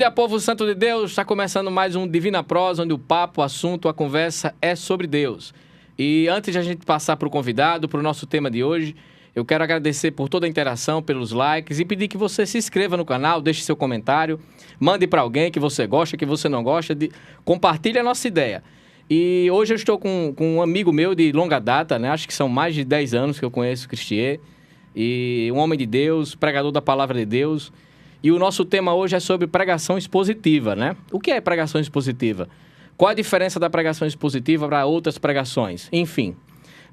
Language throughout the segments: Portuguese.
dia, povo santo de Deus. Está começando mais um Divina Prosa, onde o papo, o assunto, a conversa é sobre Deus. E antes de a gente passar para o convidado, para o nosso tema de hoje, eu quero agradecer por toda a interação, pelos likes e pedir que você se inscreva no canal, deixe seu comentário, mande para alguém que você gosta, que você não gosta, compartilhe a nossa ideia. E hoje eu estou com um amigo meu de longa data, né? Acho que são mais de 10 anos que eu conheço o Cristier, e um homem de Deus, pregador da palavra de Deus. E o nosso tema hoje é sobre pregação expositiva, né? O que é pregação expositiva? Qual a diferença da pregação expositiva para outras pregações? Enfim.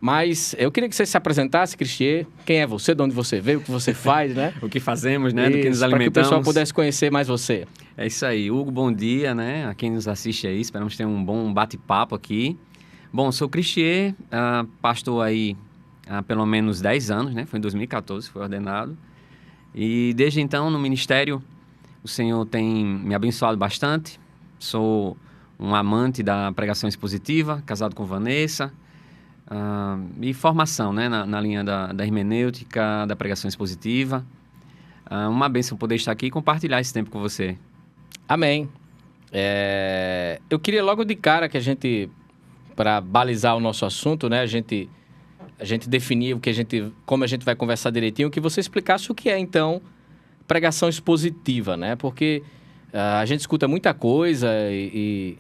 Mas eu queria que você se apresentasse, Cristier. Quem é você? De onde você veio? O que você faz, né? O que fazemos, né? Do que nos alimentamos. Para que o pessoal pudesse conhecer mais você. É isso aí. Hugo, bom dia, né? A quem nos assiste aí. Esperamos ter um bom bate-papo aqui. Bom, sou Cristier, pastor aí há pelo menos 10 anos, né? Foi em 2014 que foi ordenado. E desde então, no ministério, o Senhor tem me abençoado bastante. Sou um amante da pregação expositiva, casado com Vanessa. E formação, né? Na linha da hermenêutica, da pregação expositiva. Uma bênção poder estar aqui e compartilhar esse tempo com você. Amém. Eu queria logo de cara que a gente, para balizar o nosso assunto, né? A gente definir como a gente vai conversar direitinho, que você explicasse o que é, então, pregação expositiva, né? Porque a gente escuta muita coisa e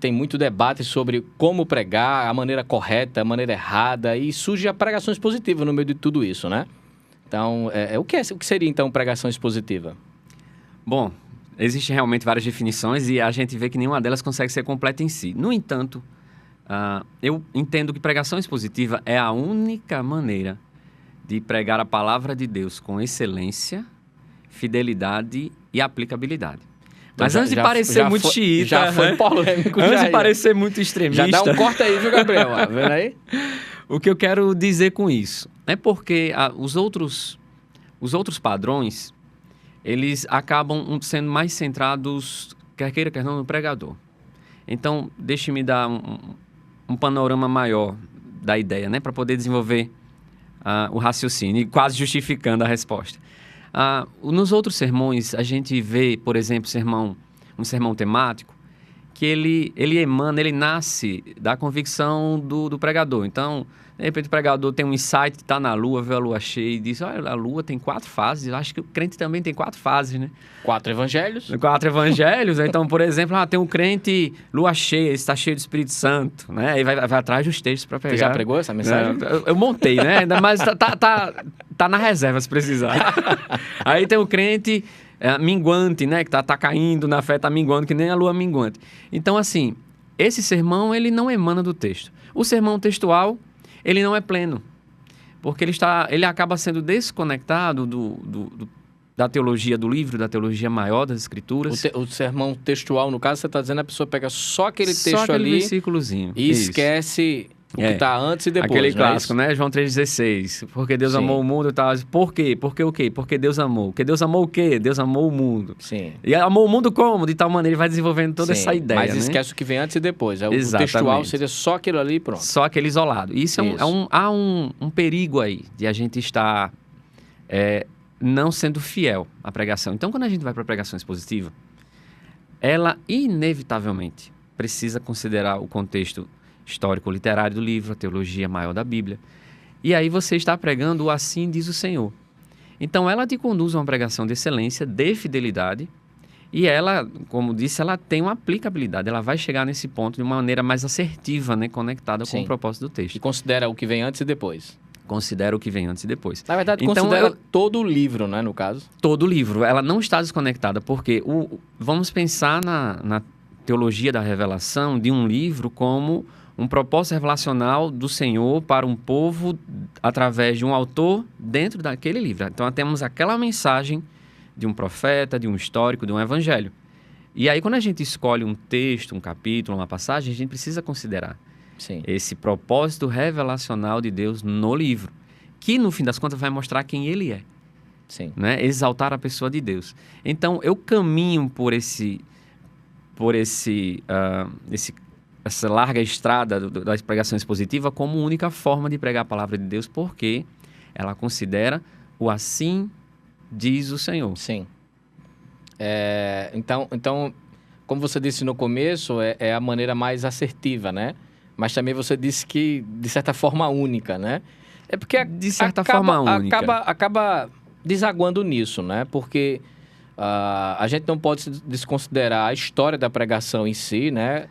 tem muito debate sobre como pregar, a maneira correta, a maneira errada, e surge a pregação expositiva no meio de tudo isso, né? Então, o que seria, então, pregação expositiva? Bom, existem realmente várias definições e a gente vê que nenhuma delas consegue ser completa em si. No entanto, eu entendo que pregação expositiva é a única maneira de pregar a palavra de Deus com excelência, fidelidade e aplicabilidade. Mas antes de parecer muito xiita... Já foi polêmico. Antes de parecer muito extremista... Já dá um corte aí, viu, Gabriel? Vendo aí? O que eu quero dizer com isso é porque os outros padrões, eles acabam sendo mais centrados, quer queira, quer não, no pregador. Então, deixe-me dar um panorama maior da ideia, né? Para poder desenvolver o raciocínio e quase justificando a resposta. Nos outros sermões, a gente vê, por exemplo, um sermão temático, que ele nasce da convicção do pregador. Então, de repente o pregador tem um insight, está na lua, vê a lua cheia e diz, olha, a lua tem 4 fases. Eu acho que o crente também tem 4 fases, né? 4 evangelhos. 4 evangelhos. Então, por exemplo, tem um crente lua cheia, está cheio do Espírito Santo, né? Aí vai atrás dos textos para pegar. Você já pregou essa mensagem? Eu montei, né? Mas tá na reserva se precisar. Aí tem o crente minguante, né? Que tá caindo na fé, tá minguando, que nem a lua minguante. Então, assim, esse sermão, ele não emana do texto. O sermão textual, ele não é pleno, porque ele acaba sendo desconectado da teologia do livro, da teologia maior das Escrituras. O sermão textual, no caso, você está dizendo, a pessoa pega só aquele texto só aquele ali versículozinho, e esquece o que está antes e depois. Aquele clássico, né? João 3,16. Porque Deus amou o mundo e tal. Por quê? Porque o quê? Porque Deus amou. Porque Deus amou o quê? Deus amou o mundo. Sim. E amou o mundo como? De tal maneira, ele vai desenvolvendo toda essa ideia, mas né? esquece o que vem antes e depois. O Exatamente. textual seria só aquilo ali e pronto. Só aquele isolado. Isso. Há um perigo aí de a gente estar não sendo fiel à pregação. Então, quando a gente vai para a pregação expositiva, ela inevitavelmente precisa considerar o contexto histórico-literário do livro, a teologia maior da Bíblia. E aí você está pregando o assim diz o Senhor. Então, ela te conduz a uma pregação de excelência, de fidelidade, e ela, como disse, ela tem uma aplicabilidade. Ela vai chegar nesse ponto de uma maneira mais assertiva, né, conectada com o propósito do texto. E considera o que vem antes e depois. Considera o que vem antes e depois. Na verdade, considera todo o livro, né, no caso? Todo o livro. Ela não está desconectada, porque vamos pensar na teologia da revelação de um livro como um propósito revelacional do Senhor para um povo através de um autor dentro daquele livro. Então, temos aquela mensagem de um profeta, de um histórico, de um evangelho. E aí, quando a gente escolhe um texto, um capítulo, uma passagem, a gente precisa considerar esse propósito revelacional de Deus no livro, que, no fim das contas, vai mostrar quem ele é. Sim. Né? Exaltar a pessoa de Deus. Então, eu caminho por essa larga estrada da pregação expositiva como única forma de pregar a palavra de Deus, porque ela considera o assim diz o Senhor. Sim. Então, como você disse no começo, é a maneira mais assertiva, né? Mas também você disse que, de certa forma, única, né? É porque De certa forma única. acaba desaguando nisso, né? Porque a gente não pode desconsiderar a história da pregação em si, né?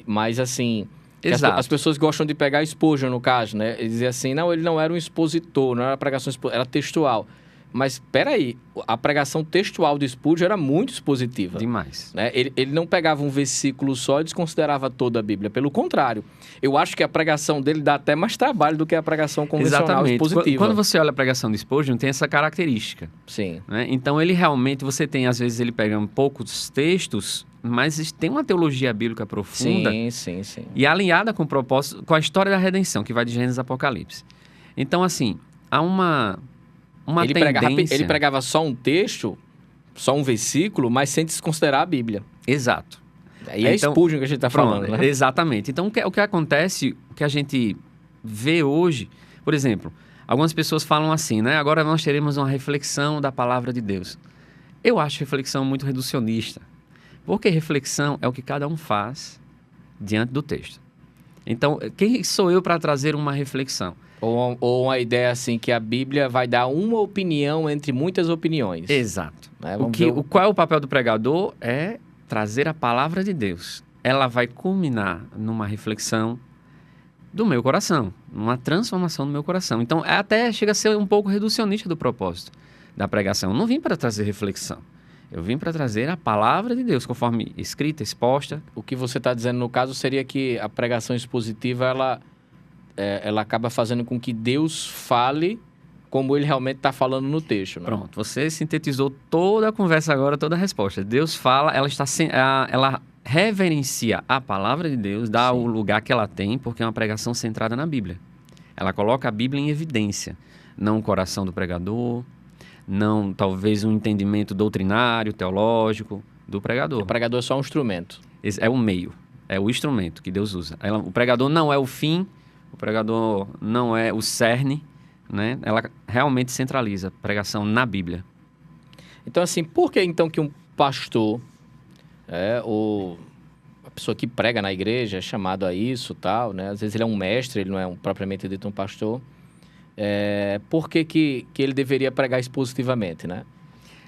Mas, assim... Exato. As pessoas gostam de pegar Spurgeon, no caso, né? Ele dizia assim, não, ele não era um expositor, não era pregação, era textual. Mas, peraí, a pregação textual de Spurgeon era muito expositiva. Demais. Né? Ele não pegava um versículo só e desconsiderava toda a Bíblia. Pelo contrário, eu acho que a pregação dele dá até mais trabalho do que a pregação convencional expositiva. Quando você olha a pregação de Spurgeon, tem essa característica. Sim. Né? Então, ele realmente, você tem, às vezes, ele pega poucos textos, mas tem uma teologia bíblica profunda. Sim. E alinhada com o propósito, com a história da redenção, que vai de Gênesis a Apocalipse. Então, assim, há uma tendência... Ele pregava só um texto, só um versículo, mas sem desconsiderar a Bíblia. Exato. E é então, Spurgeon que a gente está falando, né? Exatamente. Então, o que acontece, o que a gente vê hoje... Por exemplo, algumas pessoas falam assim, né? Agora nós teremos uma reflexão da palavra de Deus. Eu acho reflexão muito reducionista. Porque reflexão é o que cada um faz diante do texto. Então, quem sou eu para trazer uma reflexão? Ou uma ideia assim, que a Bíblia vai dar uma opinião entre muitas opiniões. Exato. Né? Qual é o papel do pregador? É trazer a palavra de Deus. Ela vai culminar numa reflexão do meu coração, numa transformação do meu coração. Então, até chega a ser um pouco reducionista do propósito da pregação. Eu não vim para trazer reflexão. Eu vim para trazer a palavra de Deus, conforme escrita, exposta. O que você está dizendo, no caso, seria que a pregação expositiva, ela acaba fazendo com que Deus fale como ele realmente está falando no texto. Né? Pronto, você sintetizou toda a conversa agora, toda a resposta. Deus fala, ela reverencia a palavra de Deus, dá o lugar que ela tem, porque é uma pregação centrada na Bíblia. Ela coloca a Bíblia em evidência, não o coração do pregador, não talvez um entendimento doutrinário, teológico do pregador. O pregador é só um instrumento. É o meio, é o instrumento que Deus usa. O pregador não é o fim, o pregador não é o cerne, né? Ela realmente centraliza a pregação na Bíblia. Então, assim, por que então que um pastor, ou a pessoa que prega na igreja é chamado a isso, tal, né? Às vezes ele é um mestre, ele não é propriamente dito um pastor. Por que ele deveria pregar expositivamente, né?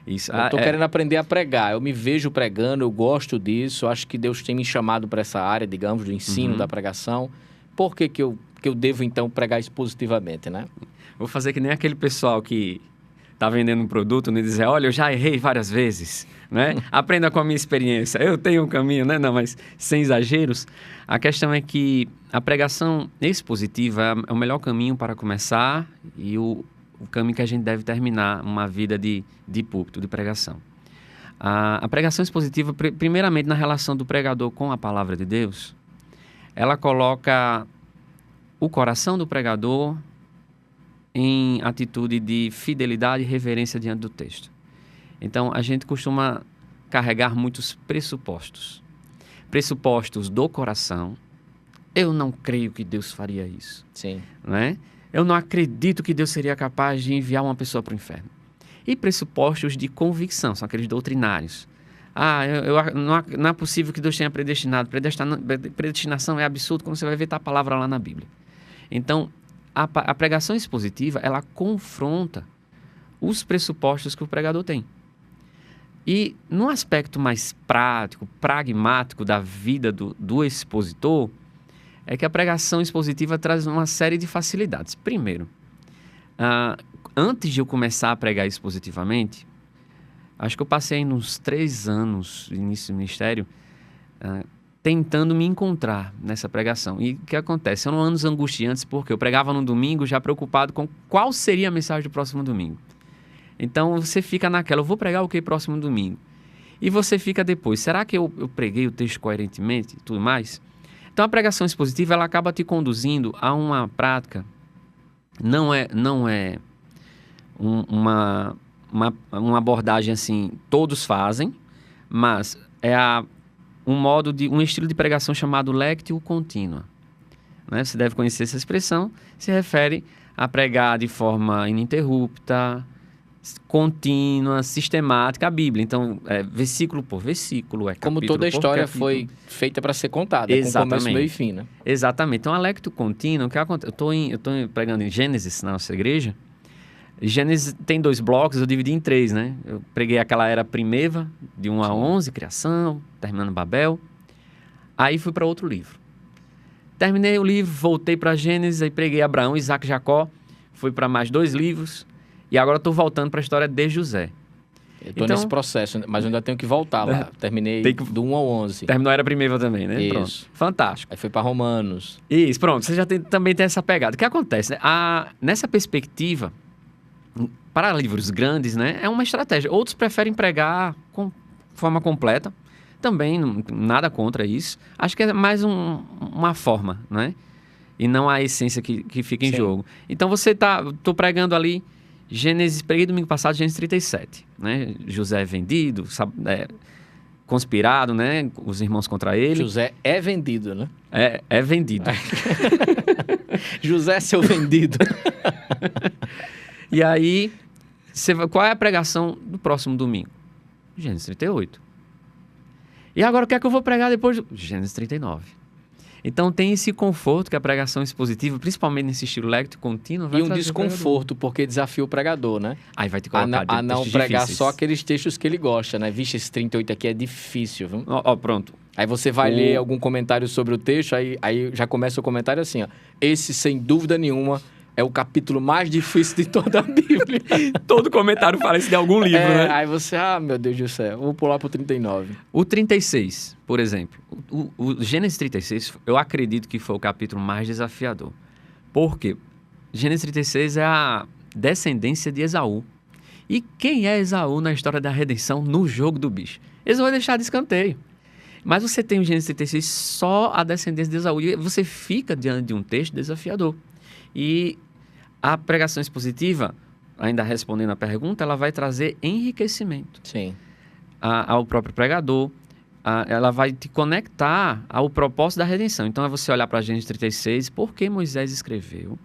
Isso. Eu estou querendo aprender a pregar, eu me vejo pregando, eu gosto disso, acho que Deus tem me chamado para essa área, digamos, do ensino, da pregação. Por que eu devo, então, pregar expositivamente, né? Vou fazer que nem aquele pessoal que está vendendo um produto e dizer, olha, eu já errei várias vezes, né? Aprenda com a minha experiência. Eu tenho um caminho, né? Não, mas sem exageros. A questão é que a pregação expositiva é o melhor caminho para começar e o caminho que a gente deve terminar uma vida de púlpito, de pregação. A pregação expositiva, primeiramente na relação do pregador com a palavra de Deus, ela coloca o coração do pregador em atitude de fidelidade e reverência diante do texto. Então, a gente costuma carregar muitos pressupostos. Pressupostos do coração. Eu não creio que Deus faria isso. Sim. Né? Eu não acredito que Deus seria capaz de enviar uma pessoa para o inferno. E pressupostos de convicção, são aqueles doutrinários. Não é possível que Deus tenha predestinado. Predestinação é absurdo quando você vai ver a palavra lá na Bíblia. Então, a pregação expositiva, ela confronta os pressupostos que o pregador tem. E, num aspecto mais prático, pragmático da vida do expositor, é que a pregação expositiva traz uma série de facilidades. Primeiro, antes de eu começar a pregar expositivamente, acho que eu passei uns 3 anos, início do ministério, tentando me encontrar nessa pregação. E o que acontece? Eram anos angustiantes, porque eu pregava no domingo já preocupado com qual seria a mensagem do próximo domingo. Então, você fica naquela, eu vou pregar o que próximo domingo? E você fica depois, será que eu preguei o texto coerentemente e tudo mais? Então, a pregação expositiva, ela acaba te conduzindo a uma prática, não é uma abordagem assim, todos fazem, mas é um estilo de pregação chamado lectio continua. Né? Você deve conhecer essa expressão, se refere a pregar de forma ininterrupta, contínua, sistemática, a Bíblia. Então, versículo por versículo, como capítulo toda a por história capítulo. foi feita para ser contada, com Exatamente. começo, meio e fim, né? Exatamente. Então, a lectio contínua, o que acontece? Eu estou pregando em Gênesis, na nossa igreja. Gênesis tem 2 blocos, eu dividi em 3, né? Eu preguei aquela era primeva, de 1 a 11, criação, terminando Babel. Aí fui para outro livro. Terminei o livro, voltei para Gênesis, aí preguei Abraão, Isaac, Jacó. Fui para mais 2 livros. E agora estou voltando para a história de José. Eu tô nesse processo, mas eu ainda tenho que voltar lá. Terminei do 1 ao 11. Terminou a era primeva também, né? Isso. Pronto. Fantástico. Aí foi para Romanos. Isso, pronto. Você já também tem essa pegada. O que acontece? Né? Nessa perspectiva, para livros grandes, né? É uma estratégia. Outros preferem pregar com forma completa. Também, nada contra isso. Acho que é mais uma forma, né? E não a essência que fica em jogo. Então, tô pregando ali Gênesis, preguei domingo passado, Gênesis 37, né? José é vendido, conspirado, né? Os irmãos contra ele. José é vendido, né? É vendido. José é seu vendido. E aí, qual é a pregação do próximo domingo? Gênesis 38. E agora o que é que eu vou pregar depois? Gênesis 39. Então tem esse conforto que a pregação expositiva, principalmente nesse estilo lectio contínuo, vai e um desconforto, porque desafia o pregador, né? Aí vai te colocar a não pregar difíceis. só aqueles textos que ele gosta, né? Vixe, esse 38 aqui é difícil, viu? Pronto. Aí você vai ler algum comentário sobre o texto, aí já começa o comentário assim, ó. Esse, sem dúvida nenhuma, é o capítulo mais difícil de toda a Bíblia. Todo comentário fala isso de algum livro, né? Aí você, meu Deus do céu, vou pular pro 39. O 36, por exemplo. O Gênesis 36, eu acredito que foi o capítulo mais desafiador. Por quê? Gênesis 36 é a descendência de Esaú. E quem é Esaú na história da redenção no jogo do bicho? Esaú vai deixar de escanteio. Mas você tem o Gênesis 36 só a descendência de Esaú. E você fica diante de um texto desafiador. E a pregação expositiva, ainda respondendo a pergunta, ela vai trazer enriquecimento. Sim. Ao próprio pregador. Ela vai te conectar ao propósito da redenção. Então, é você olhar para Gênesis 36, por que Moisés escreveu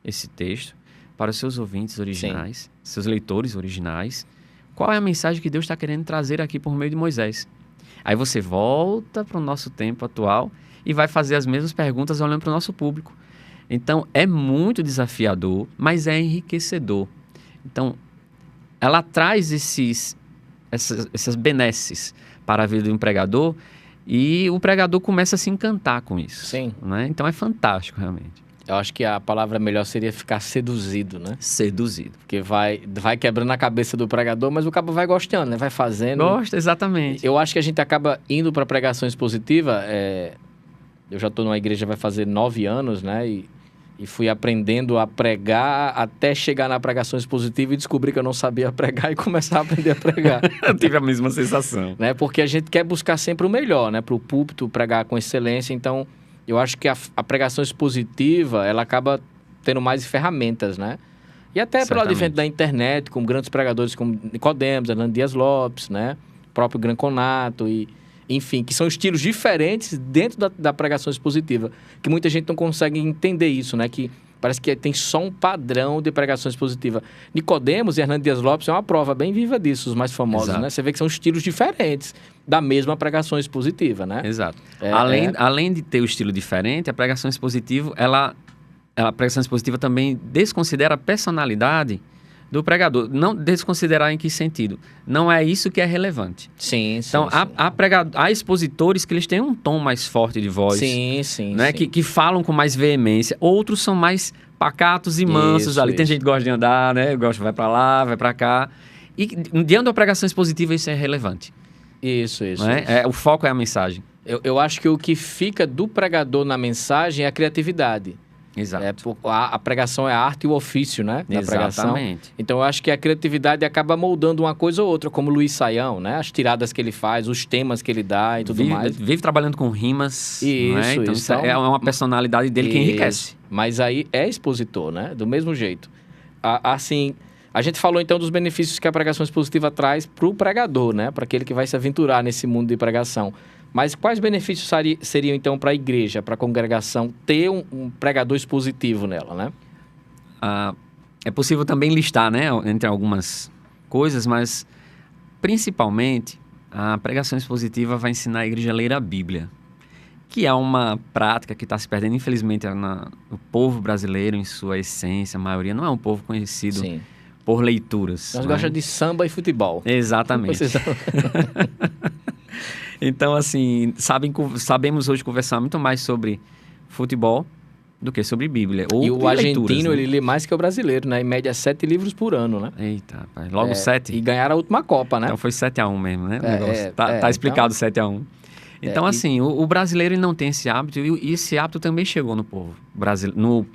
esse texto para os seus ouvintes originais, seus leitores originais. Qual é a mensagem que Deus está querendo trazer aqui por meio de Moisés? Aí você volta para o nosso tempo atual e vai fazer as mesmas perguntas olhando para o nosso público. Então, é muito desafiador, mas é enriquecedor. Então, ela traz essas benesses para a vida do pregador e o pregador começa a se encantar com isso. Sim. Né? Então, é fantástico, realmente. Eu acho que a palavra melhor seria ficar seduzido, né? Seduzido. Porque vai quebrando a cabeça do pregador, mas o cabo vai gostando, né? Vai fazendo. Gosta, exatamente. Eu acho que a gente acaba indo para pregação expositiva. Eu já estou numa igreja, vai fazer 9 anos, né? E fui aprendendo a pregar até chegar na pregação expositiva e descobrir que eu não sabia pregar e começar a aprender a pregar. Eu tive a mesma sensação. Né? Porque a gente quer buscar sempre o melhor, né? Para o púlpito, pregar com excelência. Então, eu acho que a pregação expositiva, ela acaba tendo mais ferramentas, né? E até pelo advento da internet, com grandes pregadores como Nicodemos, Hernando Dias Lopes, né? O próprio Granconato enfim, que são estilos diferentes dentro da pregação expositiva, que muita gente não consegue entender isso, né? Que parece que tem só um padrão de pregação expositiva. Nicodemos e Hernando Dias Lopes é uma prova bem viva disso, os mais famosos, né? Você vê que são estilos diferentes da mesma pregação expositiva, né? Exato. Além de ter o estilo diferente, a pregação expositiva, a pregação expositiva também desconsidera a personalidade do pregador. Não desconsiderar em que sentido? Não é isso que é relevante. Sim. Então, há expositores que eles têm um tom mais forte de voz. Sim. Né? Que falam com mais veemência. Outros são mais pacatos e mansos ali. Tem gente que gosta de andar, né? Vai para lá, vai para cá. E diante da pregação expositiva, isso é relevante. Isso. Né? O foco é a mensagem. Eu acho que o que fica do pregador na mensagem é a criatividade. Exato. A pregação é a arte e o ofício, né? Da pregação. Então, eu acho que a criatividade acaba moldando uma coisa ou outra, como Luiz Saião, né? As tiradas que ele faz, os temas que ele dá e tudo mais. Vive trabalhando com rimas. Isso, Então, isso. É uma personalidade dele que enriquece. Mas aí é expositor, né? Do mesmo jeito. Assim, a gente falou então dos benefícios que a pregação expositiva traz para o pregador, né? Para aquele que vai se aventurar nesse mundo de pregação. Mas quais benefícios seriam, então, para a igreja, para a congregação, ter um pregador expositivo nela, né? é possível também listar, né, entre algumas coisas, mas principalmente a pregação expositiva vai ensinar a igreja a ler a Bíblia, que é uma prática que está se perdendo, infelizmente, no povo brasileiro, em sua essência, a maioria não é um povo conhecido Sim. por leituras. Nós né? gostamos de samba e futebol. Exatamente. Então, assim, sabemos hoje conversar muito mais sobre futebol do que sobre Bíblia. Ou E o argentino, leituras, né? ele lê mais que o brasileiro, né? Em média 7 livros por ano, né? Eita, rapaz. Logo 7. E ganharam a última Copa, né? Então foi 7-1 mesmo, né? O É, negócio. Tá explicado 7-1. Então, assim, o brasileiro ele não tem esse hábito, e esse hábito também chegou no povo brasileiro,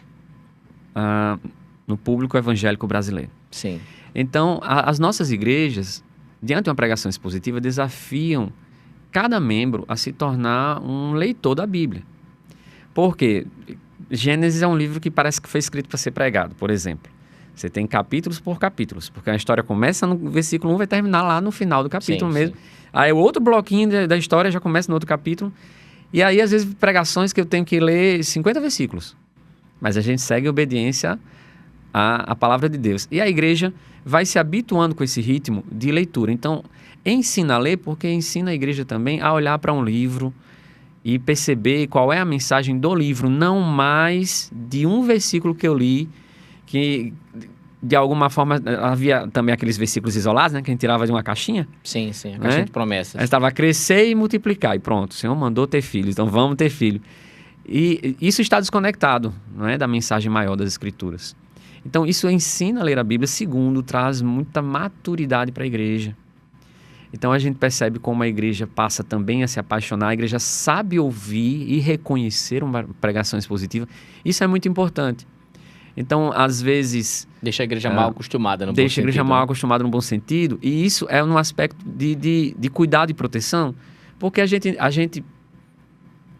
no público evangélico brasileiro. Sim. Então, as nossas igrejas, diante de uma pregação expositiva, desafiam cada membro a se tornar um leitor da Bíblia. Por quê? Gênesis é um livro que parece que foi escrito para ser pregado, por exemplo. Você tem capítulos por capítulos, porque a história começa no versículo 1 e vai terminar lá no final do capítulo mesmo. Sim. Aí o outro bloquinho da história já começa no outro capítulo. E aí, às vezes, pregações que eu tenho que ler 50 versículos. Mas a gente segue em obediência à palavra de Deus. E a igreja vai se habituando com esse ritmo de leitura. Então, ensina a ler, porque ensina a igreja também a olhar para um livro e perceber qual é a mensagem do livro, não mais de um versículo que eu li, que de alguma forma havia também aqueles versículos isolados, né, que a gente tirava de uma caixinha. Sim, a caixinha de promessas. Estava a crescer e multiplicar, e pronto, o Senhor mandou ter filhos, então vamos ter filho. E isso está desconectado, não é, da mensagem maior das Escrituras. Então isso ensina a ler a Bíblia. Segundo, traz muita maturidade para a igreja. Então a gente percebe como a igreja passa também a se apaixonar, a igreja sabe ouvir e reconhecer uma pregação expositiva. Isso é muito importante. Então, às vezes... Deixa a igreja mal acostumada no bom sentido. Deixa a igreja mal acostumada no bom sentido. E isso é um aspecto de cuidado e proteção, porque a gente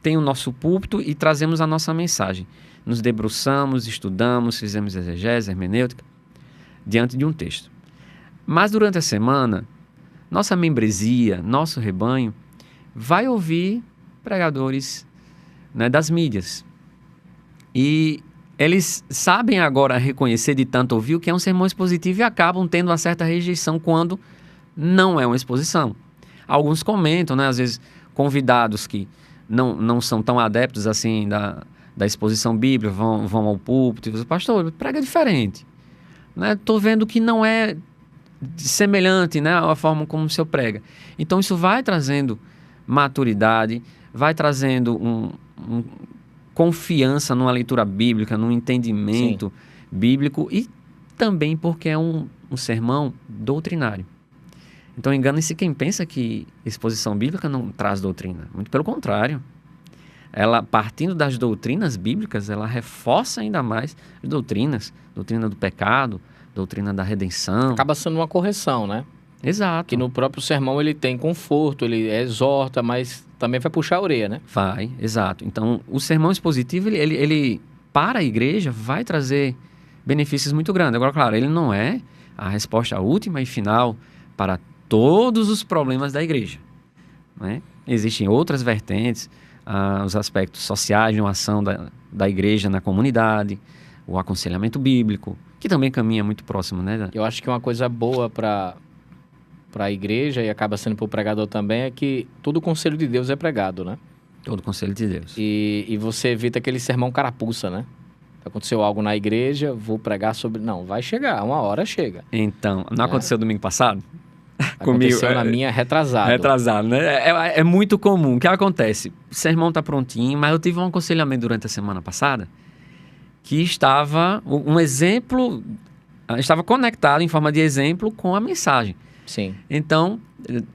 tem o nosso púlpito e trazemos a nossa mensagem. Nos debruçamos, estudamos, fizemos exegese, hermenêutica, diante de um texto. Mas durante a semana, nossa membresia, nosso rebanho, vai ouvir pregadores, né, das mídias. E eles sabem agora reconhecer de tanto ouvir o que é um sermão expositivo e acabam tendo uma certa rejeição quando não é uma exposição. Alguns comentam, né, às vezes convidados que não são tão adeptos assim da exposição bíblica, vão ao púlpito e dizem: pastor, prega diferente. Estou vendo que não é semelhante, né, à forma como o senhor prega. Então isso vai trazendo maturidade, vai trazendo confiança numa leitura bíblica, num entendimento bíblico, e também porque é um sermão doutrinário. Então engane-se quem pensa que exposição bíblica não traz doutrina. Muito pelo contrário. Ela, partindo das doutrinas bíblicas, ela reforça ainda mais as doutrinas. Doutrina do pecado, doutrina da redenção. Acaba sendo uma correção, né? Exato. Que no próprio sermão ele tem conforto, ele exorta, mas também vai puxar a orelha, né? Vai, exato. Então, o sermão expositivo, ele para a igreja, vai trazer benefícios muito grandes. Agora, claro, ele não é a resposta última e final para todos os problemas da igreja, né? Existem outras vertentes, os aspectos sociais de uma ação da igreja na comunidade, o aconselhamento bíblico, que também caminha muito próximo, né? Eu acho que uma coisa boa para a igreja, e acaba sendo para o pregador também, é que todo o conselho de Deus é pregado, né? Todo o conselho de Deus. E você evita aquele sermão carapuça, né? Aconteceu algo na igreja, vou pregar sobre... Não, vai chegar, uma hora chega. Então, não aconteceu domingo passado? Aconteceu na minha retrasado. Retrasado, né? É muito comum. O que acontece? O sermão está prontinho, mas eu tive um aconselhamento durante a semana passada que estava um exemplo, estava conectado em forma de exemplo com a mensagem. Sim. Então,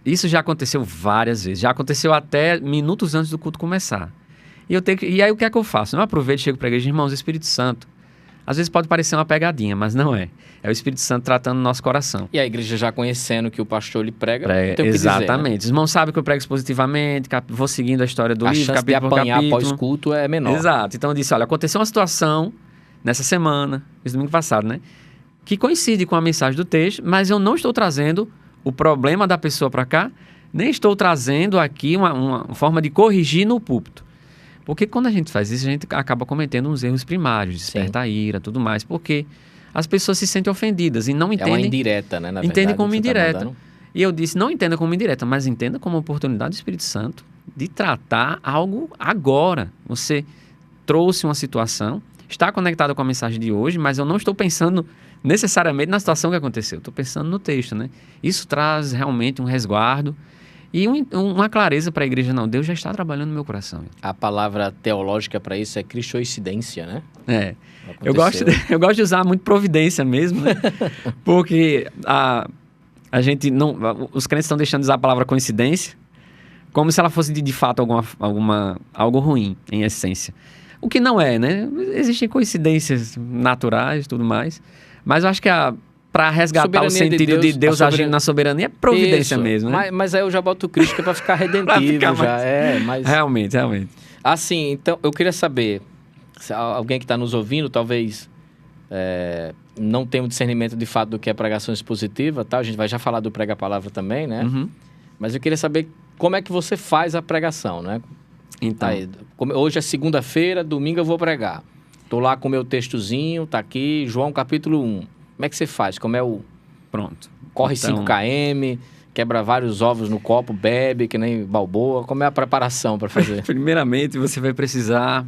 isso já aconteceu várias vezes. Já aconteceu até minutos antes do culto começar. E aí o que é que eu faço? Eu aproveito e chego para a igreja: irmãos, o Espírito Santo, às vezes pode parecer uma pegadinha, mas não é. É o Espírito Santo tratando o nosso coração. E a igreja já conhecendo que o pastor lhe prega, tem o que exatamente. dizer, né? Os irmãos sabem que eu prego expositivamente, vou seguindo a história do livro, capítulo por capítulo. A chance de apanhar pós-culto é menor. Exato. Então eu disse: olha, aconteceu uma situação nessa semana, esse domingo passado, né, que coincide com a mensagem do texto, mas eu não estou trazendo o problema da pessoa para cá, nem estou trazendo aqui uma forma de corrigir no púlpito. Porque quando a gente faz isso, a gente acaba cometendo uns erros primários, desperta a ira, tudo mais, porque as pessoas se sentem ofendidas e não É uma entendem. indireta, né? Na Entende verdade, como que você tá indireta. mandando. E eu disse, não entenda como indireta, mas entenda como oportunidade do Espírito Santo de tratar algo agora. Você trouxe uma situação, está conectado com a mensagem de hoje, mas eu não estou pensando necessariamente na situação que aconteceu. Estou pensando no texto, né? Isso traz realmente um resguardo e uma clareza para a igreja. Não, Deus já está trabalhando no meu coração. A palavra teológica para isso é cristoincidência, né? É. Aconteceu. Eu gosto de usar muito providência mesmo, né? Porque a gente não... Os crentes estão deixando de usar a palavra coincidência como se ela fosse de fato algo ruim, em essência. O que não é, né? Existem coincidências naturais e tudo mais. Mas eu acho que para resgatar Soberania o sentido de Deus agindo na soberania é providência Isso. mesmo, né? Mas aí eu já boto o Cristo que é para ficar redentivo. Pra ficar já mais- é, mas... Realmente. Assim, então, eu queria saber, se alguém que está nos ouvindo, talvez não tenha um discernimento de fato do que é pregação expositiva, tá? A gente vai já falar do prega-palavra também, né? Uhum. Mas eu queria saber como é que você faz a pregação, né? Então, Aí, hoje é segunda-feira, domingo eu vou pregar. Tô lá com o meu textozinho, tá aqui, João capítulo 1. Como é que você faz? Como é o... pronto. Corre Então, 5 km, quebra vários ovos no copo, bebe, que nem Balboa. Como é a preparação para fazer? Primeiramente, você vai precisar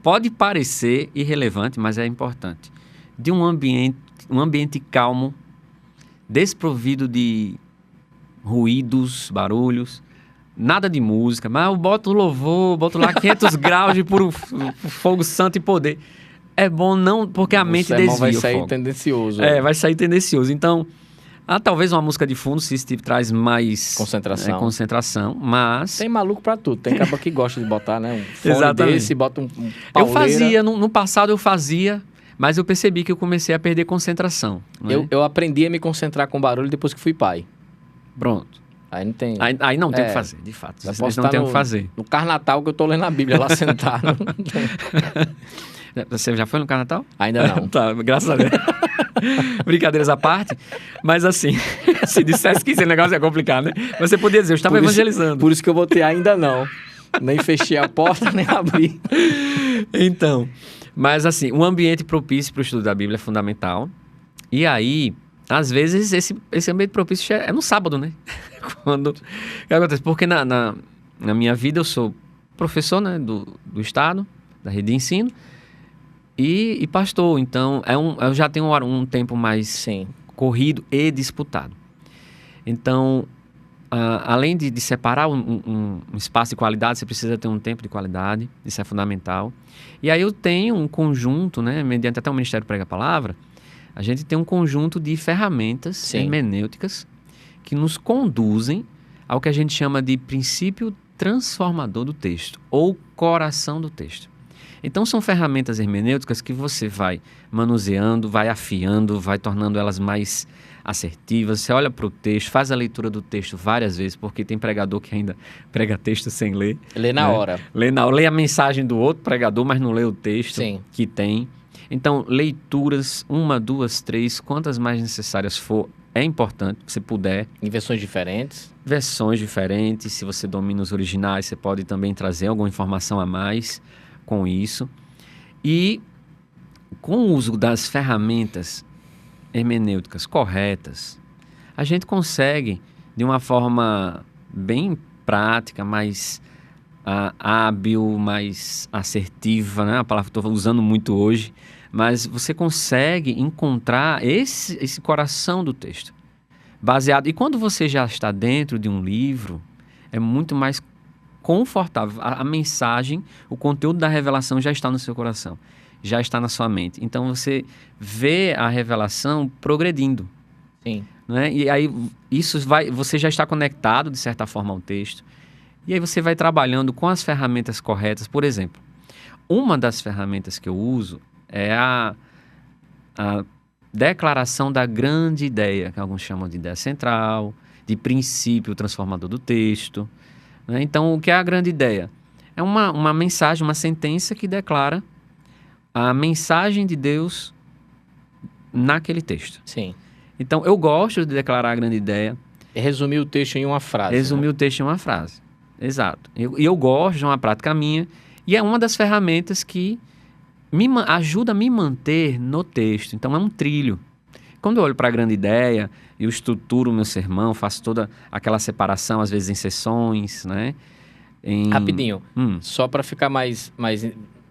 pode parecer irrelevante, mas é importante. De um ambiente calmo, desprovido de ruídos, barulhos, nada de música, mas eu boto o louvor, boto lá 500 graus de puro fogo santo e poder. É bom não, porque a mente desvia vai o sair fogo. tendencioso. Vai sair tendencioso. Então, talvez uma música de fundo, se isso traz mais concentração, mas... Tem maluco pra tudo. Tem cabo que gosta de botar, né? Um fone Exatamente. desse, bota um Eu pauleira. fazia, no passado eu fazia, mas eu percebi que eu comecei a perder concentração. Né? Eu aprendi a me concentrar com barulho depois que fui pai. Pronto. Aí não tem... Aí não tem o que fazer, de fato. Vai Vocês não tem o que fazer. No Carnatal que eu tô lendo a Bíblia lá sentado. Você já foi no Carnatal? Ainda não. Tá, graças a Deus. Brincadeiras à parte. Mas assim, se dissesse que esse negócio é complicado, né? Você podia dizer, eu estava evangelizando. Por isso que eu botei ainda não. Nem fechei a porta, nem abri. Então, mas assim, um ambiente propício para o estudo da Bíblia é fundamental. E aí, às vezes, esse ambiente propício é no sábado, né? O que acontece? Porque na minha vida eu sou professor, né, do Estado, da rede de ensino, e pastor. Então, eu já tenho um tempo mais corrido e disputado. Então, além de separar um espaço de qualidade, você precisa ter um tempo de qualidade, isso é fundamental. E aí eu tenho um conjunto, né, mediante até o Ministério Prega a Palavra, a gente tem um conjunto de ferramentas hermenêuticas que nos conduzem ao que a gente chama de princípio transformador do texto, ou coração do texto. Então, são ferramentas hermenêuticas que você vai manuseando, vai afiando, vai tornando elas mais assertivas. Você olha para o texto, faz a leitura do texto várias vezes, porque tem pregador que ainda prega texto sem ler. Lê na hora. Lê a mensagem do outro pregador, mas não lê o texto Sim. que tem. Então, leituras, 1, 2, 3, quantas mais necessárias for, é importante, se puder. Em versões diferentes. Versões diferentes, se você domina os originais, você pode também trazer alguma informação a mais com isso. E com o uso das ferramentas hermenêuticas corretas, a gente consegue, de uma forma bem prática, mais hábil, mais assertiva, né? A palavra que eu estou usando muito hoje, mas você consegue encontrar esse coração do texto, baseado... E quando você já está dentro de um livro, é muito mais confortável. A mensagem, o conteúdo da revelação já está no seu coração, já está na sua mente. Então, você vê a revelação progredindo. Sim. Né? E aí, você já está conectado, de certa forma, ao texto. E aí, você vai trabalhando com as ferramentas corretas. Por exemplo, uma das ferramentas que eu uso é a declaração da grande ideia, que alguns chamam de ideia central, de princípio transformador do texto. Né? Então, o que é a grande ideia? É uma mensagem, uma sentença que declara a mensagem de Deus naquele texto. Sim. Então, eu gosto de declarar a grande ideia. Resumir o texto em uma frase. Resumir o texto em uma frase. Exato. E eu gosto de uma prática minha, e é uma das ferramentas que ajuda a me manter no texto. Então, é um trilho. Quando eu olho para a grande ideia, eu estruturo o meu sermão, faço toda aquela separação, às vezes em sessões, né? Rapidinho, só para ficar mais...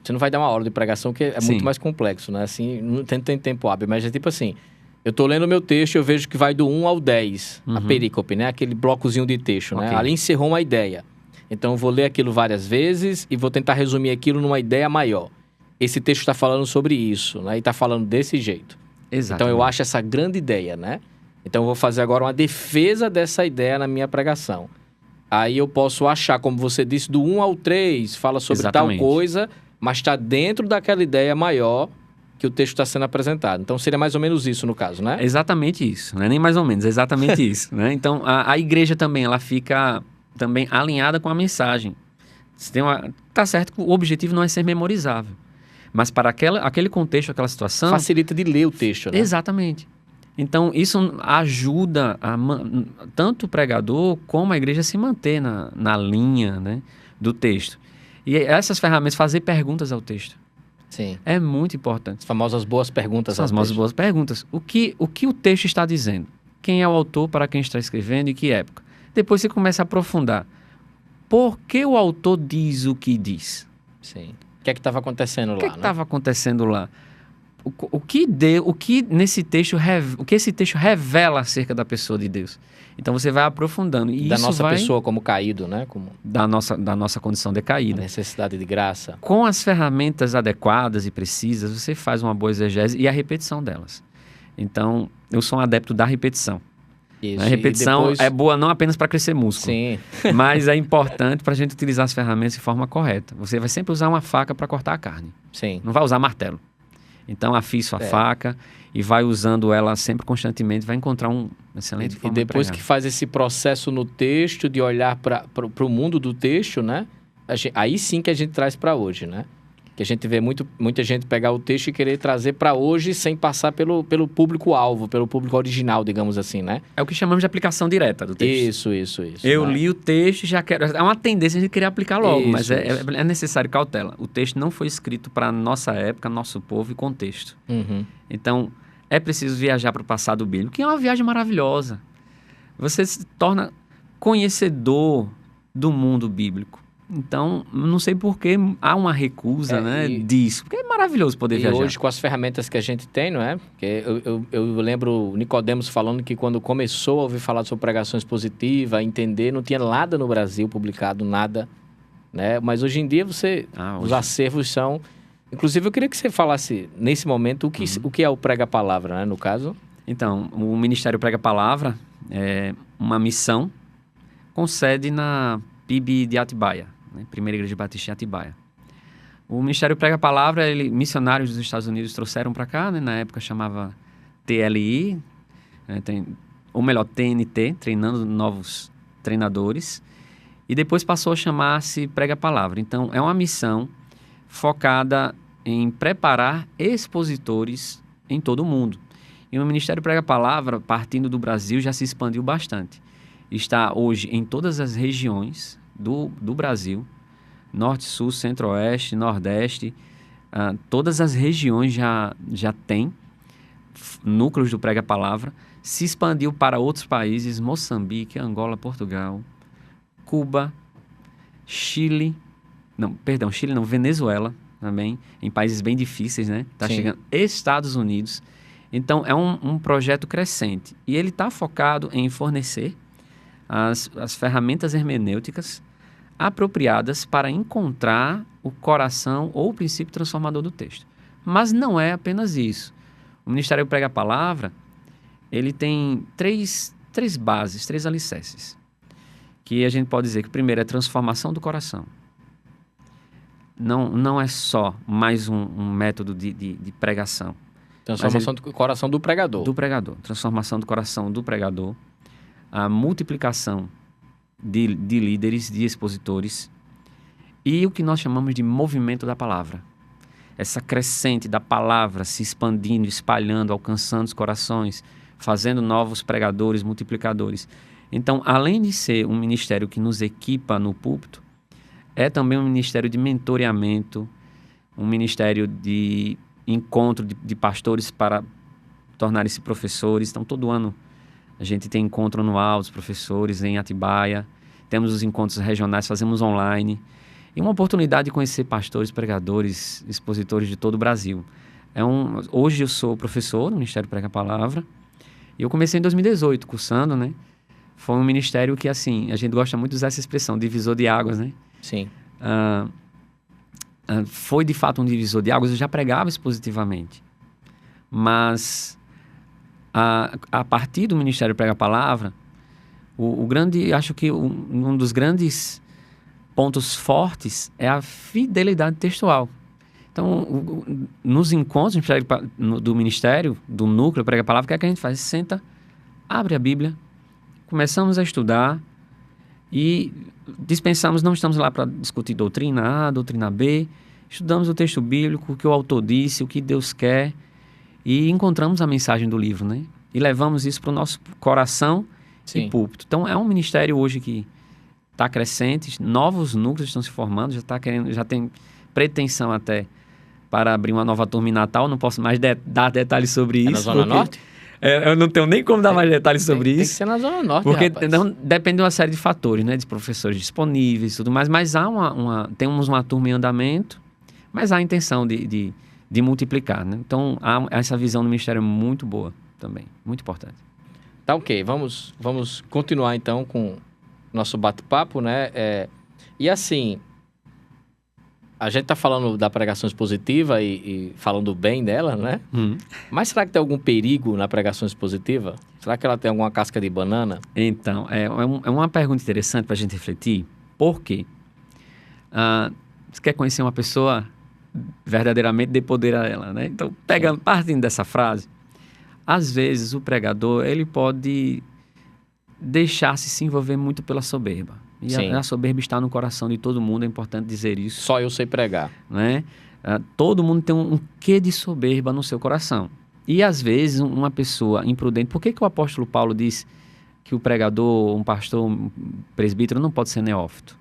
Você não vai dar uma aula de pregação, que é muito mais complexo, né? Assim, não tem tempo hábil, mas é tipo assim, eu tô lendo o meu texto e eu vejo que vai do 1 ao 10, a perícope, né? Aquele blocozinho de texto, né? Ali encerrou uma ideia. Então, eu vou ler aquilo várias vezes e vou tentar resumir aquilo numa ideia maior. Esse texto está falando sobre isso, né? E está falando desse jeito. Exatamente. Então, eu acho essa grande ideia, né? Então, eu vou fazer agora uma defesa dessa ideia na minha pregação. Aí eu posso achar, como você disse, do 1 ao 3, fala sobre tal coisa, mas está dentro daquela ideia maior que o texto está sendo apresentado. Então, seria mais ou menos isso no caso, né? Exatamente isso. Não é nem mais ou menos, é exatamente isso. Né? Então, a igreja também, ela fica também alinhada com a mensagem. Tá certo que o objetivo não é ser memorizável. Mas para aquele contexto, aquela situação... Facilita de ler o texto, né? Exatamente. Então, isso ajuda tanto o pregador como a igreja a se manter na linha, né, do texto. E essas ferramentas, fazer perguntas ao texto. Sim. É muito importante. As famosas boas perguntas. As famosas boas perguntas. O que o texto está dizendo? Quem é o autor, para quem está escrevendo e que época? Depois você começa a aprofundar. Por que o autor diz o que diz? Sim. O que é que estava acontecendo lá? O que estava acontecendo lá? O que esse texto revela acerca da pessoa de Deus. Então você vai aprofundando. E da isso nossa pessoa como caído, né? Da nossa condição decaída. A necessidade de graça. Com as ferramentas adequadas e precisas, você faz uma boa exegese e a repetição delas. Então, eu sou um adepto da repetição. Isso. A repetição é boa não apenas para crescer músculo, sim, mas é importante para a gente utilizar as ferramentas de forma correta. Você vai sempre usar uma faca para cortar a carne. Sim. Não vai usar martelo. Então, afie sua faca e vai usando ela sempre constantemente, vai encontrar um excelente forma E depois que faz esse processo no texto, de olhar para o mundo do texto, né? Aí sim que a gente traz para hoje, né? Que a gente vê muita gente pegar o texto e querer trazer para hoje sem passar pelo público-alvo, pelo público original, digamos assim, né? É o que chamamos de aplicação direta do texto. Isso. Eu li o texto e já quero... É uma tendência a gente querer aplicar logo, mas é necessário cautela. O texto não foi escrito para a nossa época, nosso povo e contexto. Então, é preciso viajar para o passado bíblico, que é uma viagem maravilhosa. Você se torna conhecedor do mundo bíblico. Então, não sei por que há uma recusa, disso. Porque é maravilhoso poder viajar. E hoje, com as ferramentas que a gente tem, não é? Porque eu lembro Nicodemos falando que quando começou a ouvir falar sobre pregação expositiva, a entender, não tinha nada no Brasil publicado, nada. Né? Mas hoje em dia, os acervos são... Inclusive, eu queria que você falasse, nesse momento, o que é o Prega-Palavra, né? No caso. Então, o Ministério Prega-Palavra é uma missão com sede na PIB de Atibaia. Primeira Igreja Batista em Atibaia. O Ministério Prega a Palavra, missionários dos Estados Unidos trouxeram para cá, né? Na época chamava TLI, ou melhor, TNT, treinando novos treinadores, e depois passou a chamar-se Prega a Palavra. Então, é uma missão focada em preparar expositores em todo o mundo. E o Ministério Prega a Palavra, partindo do Brasil, já se expandiu bastante. Está hoje em todas as regiões do Brasil, Norte, Sul, Centro-Oeste, Nordeste, todas as regiões já têm núcleos do Prega Palavra, se expandiu para outros países, Moçambique, Angola, Portugal, Cuba, Chile não, Venezuela também, em países bem difíceis, né? Está chegando, Estados Unidos. Então, é um projeto crescente e ele está focado em fornecer as ferramentas hermenêuticas apropriadas para encontrar o coração ou o princípio transformador do texto. Mas não é apenas isso. O Ministério Prega a Palavra, ele tem três bases, 3 alicerces, que a gente pode dizer que o primeiro é a transformação do coração. Não é só mais um método de pregação. Transformação do coração do pregador. Do pregador. Transformação do coração do pregador. A multiplicação de líderes, de expositores, e o que nós chamamos de movimento da palavra. Essa crescente da palavra se expandindo, espalhando, alcançando os corações, fazendo novos pregadores, multiplicadores. Então, além de ser um ministério que nos equipa no púlpito, é também um ministério de mentoreamento, um ministério de encontro de pastores para tornarem-se professores. Então, todo ano a gente tem encontro anual dos professores em Atibaia. Temos os encontros regionais, fazemos online. E uma oportunidade de conhecer pastores, pregadores, expositores de todo o Brasil. Hoje eu sou professor no Ministério Prega a Palavra. E eu comecei em 2018, cursando, né? Foi um ministério que, assim, a gente gosta muito de usar essa expressão, divisor de águas, né? Sim. Foi, de fato, um divisor de águas. Eu já pregava expositivamente. Mas, a partir do Ministério Prega a Palavra, acho que um dos grandes pontos fortes é a fidelidade textual. Então, nos encontros do Ministério, do Núcleo Prega a Palavra, o que é que a gente faz? Senta, abre a Bíblia, começamos a estudar e dispensamos, não estamos lá para discutir doutrina A, doutrina B, estudamos o texto bíblico, o que o autor disse, o que Deus quer e encontramos a mensagem do livro, né? E levamos isso para o nosso coração e púlpito. Então, é um ministério hoje que está crescente, novos núcleos estão se formando, já tem pretensão até para abrir uma nova turma em Natal. Não posso mais dar detalhes sobre isso. Na Zona Norte? Eu não tenho nem como dar mais detalhes sobre isso. Tem que ser na Zona Norte, porque depende de uma série de fatores, né? De professores disponíveis e tudo mais. Mas temos uma turma em andamento, mas há a intenção de multiplicar, né? Então, essa visão do ministério é muito boa também, muito importante. Tá, ok. Vamos continuar, então, com nosso bate-papo, né? E assim, a gente tá falando da pregação expositiva e falando bem dela, né? Mas será que tem algum perigo na pregação expositiva? Será que ela tem alguma casca de banana? Então, é uma pergunta interessante para a gente refletir. Por quê? Você quer conhecer uma pessoa verdadeiramente, dê poder a ela, né? Então, partindo dessa frase, às vezes o pregador, ele pode deixar-se se envolver muito pela soberba. E a soberba está no coração de todo mundo, é importante dizer isso. Só eu sei pregar. Né? Todo mundo tem um quê de soberba no seu coração. E às vezes uma pessoa imprudente... Por que o apóstolo Paulo diz que o pregador, um pastor, um presbítero não pode ser neófito?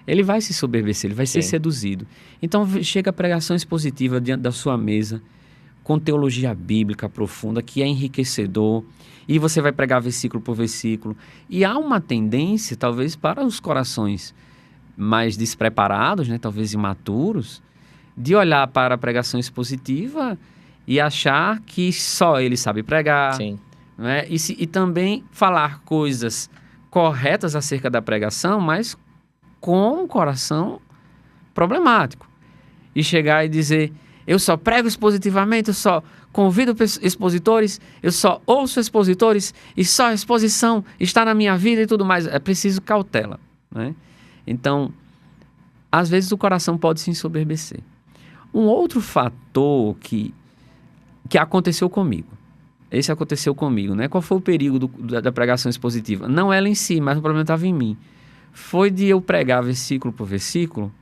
Ele vai se soberbecer, ele vai ser seduzido. Então chega a pregação expositiva diante da sua mesa, com teologia bíblica profunda, que é enriquecedor, e você vai pregar versículo por versículo. E há uma tendência, talvez, para os corações mais despreparados, né, talvez imaturos, de olhar para a pregação expositiva e achar que só ele sabe pregar. Sim. Né? E também falar coisas corretas acerca da pregação, mas com um coração problemático. E chegar e dizer... Eu só prego expositivamente, eu só convido expositores, eu só ouço expositores e só a exposição está na minha vida e tudo mais. É preciso cautela, né? Então, às vezes o coração pode se ensoberbecer. Um outro fator que aconteceu comigo, esse aconteceu comigo, né? Qual foi o perigo da pregação expositiva? Não ela em si, mas o problema estava em mim. Foi de eu pregar versículo por versículo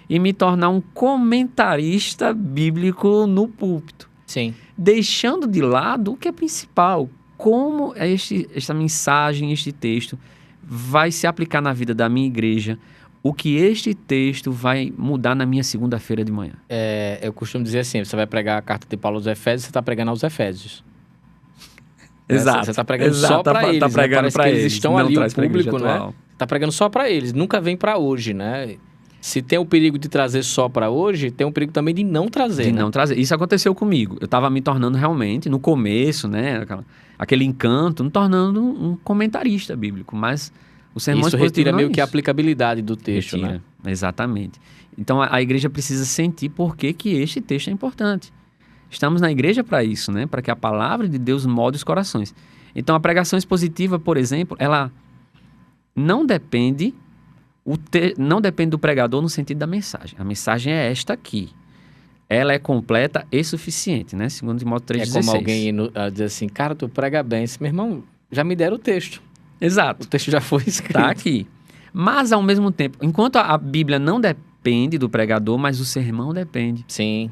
e me tornar um comentarista bíblico no púlpito. Sim. Deixando de lado o que é principal. Como esta mensagem, este texto vai se aplicar na vida da minha igreja. O que este texto vai mudar na minha segunda-feira de manhã. Eu costumo dizer assim, você vai pregar a carta de Paulo aos Efésios, você está pregando aos Efésios. Exato. Você está pregando só para eles. Tá pregando né? para eles estão ali, o público, né? atual. Está pregando só para eles. Nunca vem para hoje, né? Se tem o perigo de trazer só para hoje, tem o perigo também de não trazer. De não trazer. Isso aconteceu comigo. Eu estava me tornando realmente, no começo, né? Aquele encanto, me tornando um comentarista bíblico. Mas o sermão isso retira meio que a aplicabilidade do texto, retira, né? Exatamente. Então a igreja precisa sentir por que este texto é importante. Estamos na igreja para isso, né? Para que a palavra de Deus molde os corações. Então a pregação expositiva, por exemplo, ela não depende do pregador no sentido da mensagem. A mensagem é esta aqui. Ela é completa e suficiente, né? Segundo Timóteo 3,16. É como alguém dizer assim, cara, tu prega bem. Esse, meu irmão, já me deram o texto. Exato. O texto já foi escrito. Está aqui. Mas, ao mesmo tempo, enquanto a Bíblia não depende do pregador, mas o sermão depende. Sim.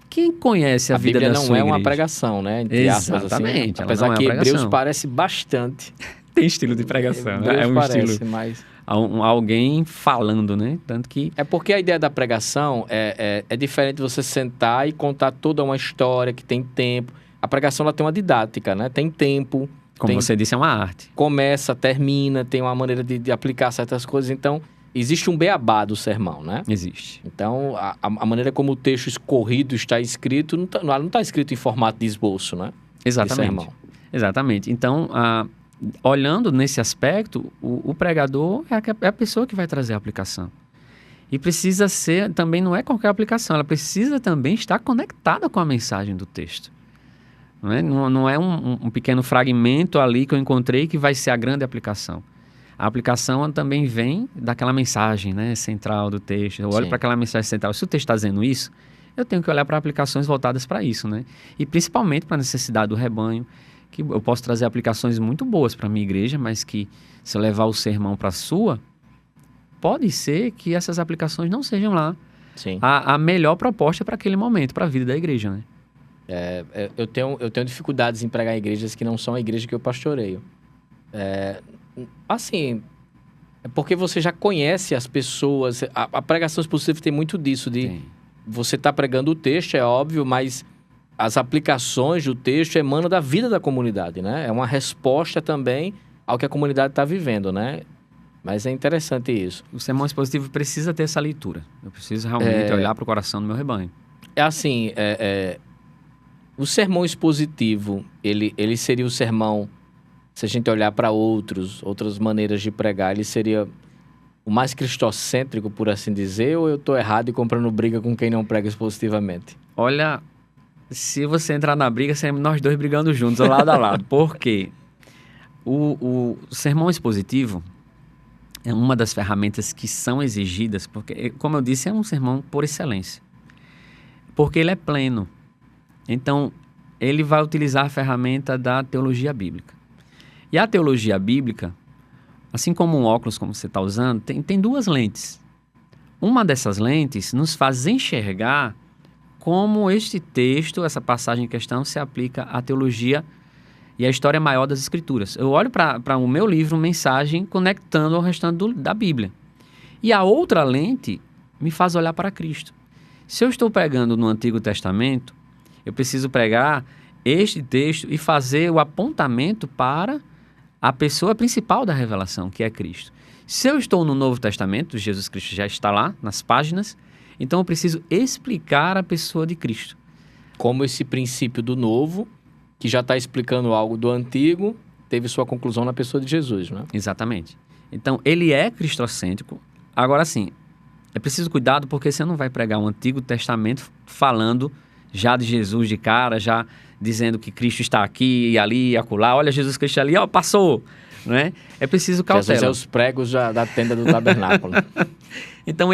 Quem conhece a vida da sua igreja? A Bíblia não é uma pregação, né? Entre aspas, exatamente. Assim. Apesar que Hebreus parece bastante. Tem estilo de pregação, né? É um parece, estilo. alguém falando, né? Tanto que... É porque a ideia da pregação é diferente de você sentar e contar toda uma história que tem tempo. A pregação ela tem uma didática, né? Tem tempo. Como você disse, é uma arte. Começa, termina, tem uma maneira de aplicar certas coisas. Então, existe um beabá do sermão, né? Existe. Então, a maneira como o texto escorrido está escrito, não está escrito em formato de esboço, né? Exatamente. De sermão. Exatamente. Então, olhando nesse aspecto, o pregador é a pessoa que vai trazer a aplicação. E precisa ser, também não é qualquer aplicação, ela precisa também estar conectada com a mensagem do texto. Não é um pequeno fragmento ali que eu encontrei que vai ser a grande aplicação. A aplicação também vem daquela mensagem, né, central do texto. Eu olho para aquela mensagem central. Se o texto está dizendo isso, eu tenho que olhar para aplicações voltadas para isso, né? E principalmente para a necessidade do rebanho, que eu posso trazer aplicações muito boas para a minha igreja, mas que se eu levar o sermão para a sua, pode ser que essas aplicações não sejam lá a melhor proposta para aquele momento, para a vida da igreja, né? Eu tenho dificuldades em pregar em igrejas que não são a igreja que eu pastoreio. Assim, é porque você já conhece as pessoas. A pregação expositiva tem muito disso, você está pregando o texto, é óbvio, mas as aplicações do texto emanam da vida da comunidade, né? É uma resposta também ao que a comunidade está vivendo, né? Mas é interessante isso. O sermão expositivo precisa ter essa leitura. Eu preciso realmente olhar para o coração do meu rebanho. É assim, o sermão expositivo, ele seria o sermão, se a gente olhar para outras maneiras de pregar, ele seria o mais cristocêntrico, por assim dizer, ou eu estou errado e comprando briga com quem não prega expositivamente? Olha, se você entrar na briga, seremos nós dois brigando juntos, lado a lado. Por quê? O sermão expositivo é uma das ferramentas que são exigidas, porque, como eu disse, é um sermão por excelência. Porque ele é pleno. Então, ele vai utilizar a ferramenta da teologia bíblica. E a teologia bíblica, assim como um óculos como você está usando, tem duas lentes. Uma dessas lentes nos faz enxergar como este texto, essa passagem em questão, se aplica à teologia e à história maior das Escrituras. Eu olho para o meu livro, mensagem, conectando ao restante da Bíblia. E a outra lente me faz olhar para Cristo. Se eu estou pregando no Antigo Testamento, eu preciso pregar este texto e fazer o apontamento para a pessoa principal da revelação, que é Cristo. Se eu estou no Novo Testamento, Jesus Cristo já está lá, nas páginas, então eu preciso explicar a pessoa de Cristo. Como esse princípio do Novo, que já está explicando algo do Antigo, teve sua conclusão na pessoa de Jesus, né? Exatamente. Então, ele é cristocêntrico. Agora, sim, é preciso cuidado porque você não vai pregar o Antigo Testamento falando já de Jesus de cara, já dizendo que Cristo está aqui e ali e acolá. Olha, Jesus Cristo ali, ó, passou, né? É preciso cautela. Jesus é os pregos da tenda do tabernáculo. Então,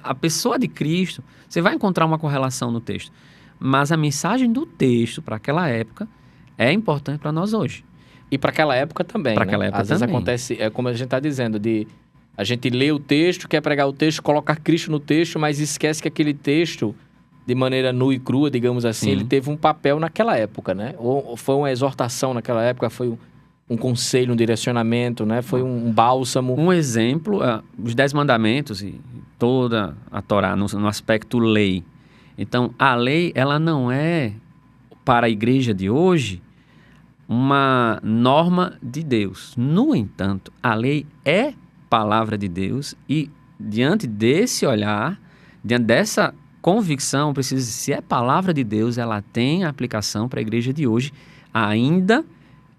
a pessoa de Cristo, você vai encontrar uma correlação no texto, mas a mensagem do texto para aquela época é importante para nós hoje. E para aquela época também, para né? aquela época Às vezes também. acontece, como a gente está dizendo, a gente lê o texto, quer pregar o texto, colocar Cristo no texto, mas esquece que aquele texto, de maneira nua e crua, digamos assim, ele teve um papel naquela época, né? Ou foi uma exortação naquela época, foi um conselho, um direcionamento, né? Foi um bálsamo. Um exemplo, os 10 mandamentos e toda a Torá no aspecto lei. Então, a lei, ela não é, para a igreja de hoje, uma norma de Deus. No entanto, a lei é palavra de Deus e, diante desse olhar, diante dessa convicção, se é palavra de Deus, ela tem aplicação para a igreja de hoje, ainda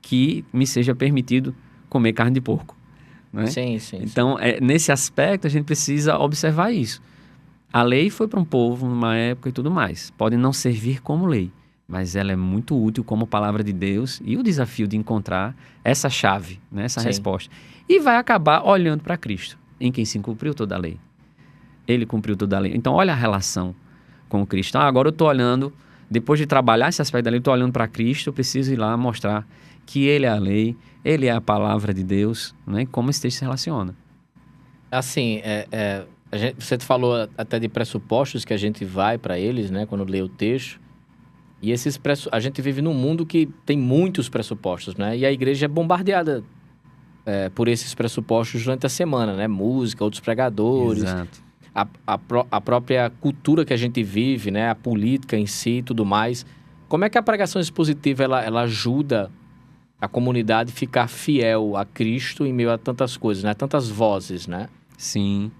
que me seja permitido comer carne de porco. Né? Sim. Então, nesse aspecto, a gente precisa observar isso. A lei foi para um povo numa época e tudo mais. Pode não servir como lei, mas ela é muito útil como palavra de Deus e o desafio de encontrar essa chave, né, essa resposta. E vai acabar olhando para Cristo, em quem se cumpriu toda a lei. Ele cumpriu toda a lei. Então, olha a relação com Cristo. Agora eu estou olhando, depois de trabalhar esse aspecto da lei, eu estou olhando para Cristo, eu preciso ir lá mostrar que Ele é a lei, Ele é a palavra de Deus, né? Como esse texto se relaciona. Assim, você falou até de pressupostos que a gente vai para eles, né? Quando lê o texto. E a gente vive num mundo que tem muitos pressupostos, né? E a igreja é bombardeada por esses pressupostos durante a semana, né? Música, outros pregadores, Exato. a própria cultura que a gente vive, né? A política em si e tudo mais. Como é que a pregação expositiva ela ajuda a comunidade a ficar fiel a Cristo em meio a tantas coisas, né? Tantas vozes, né? Sim.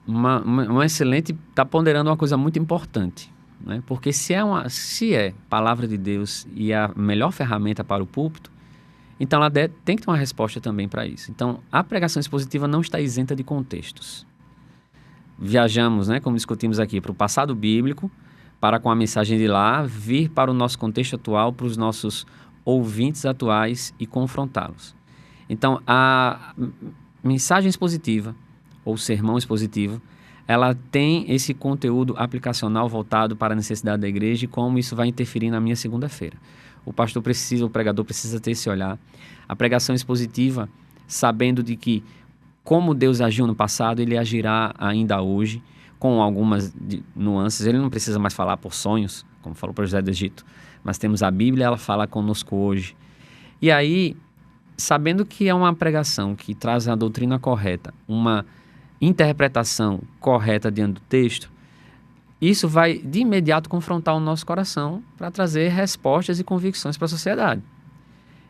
Uma excelente... Está ponderando uma coisa muito importante, né? Porque se é palavra de Deus e a melhor ferramenta para o púlpito, então ela tem que ter uma resposta também para isso. Então, a pregação expositiva não está isenta de contextos. Viajamos, né, como discutimos aqui, para o passado bíblico, para com a mensagem de lá, vir para o nosso contexto atual, para os nossos ouvintes atuais e confrontá-los. Então, a mensagem expositiva, ou sermão expositivo, ela tem esse conteúdo aplicacional voltado para a necessidade da igreja e como isso vai interferir na minha segunda-feira. O pregador precisa ter esse olhar. A pregação expositiva, sabendo de que, como Deus agiu no passado, ele agirá ainda hoje, com algumas nuances. Ele não precisa mais falar por sonhos, como falou para José do Egito, mas temos a Bíblia, ela fala conosco hoje. E aí, sabendo que é uma pregação que traz a doutrina correta, uma interpretação correta diante do texto, isso vai de imediato confrontar o nosso coração para trazer respostas e convicções para a sociedade.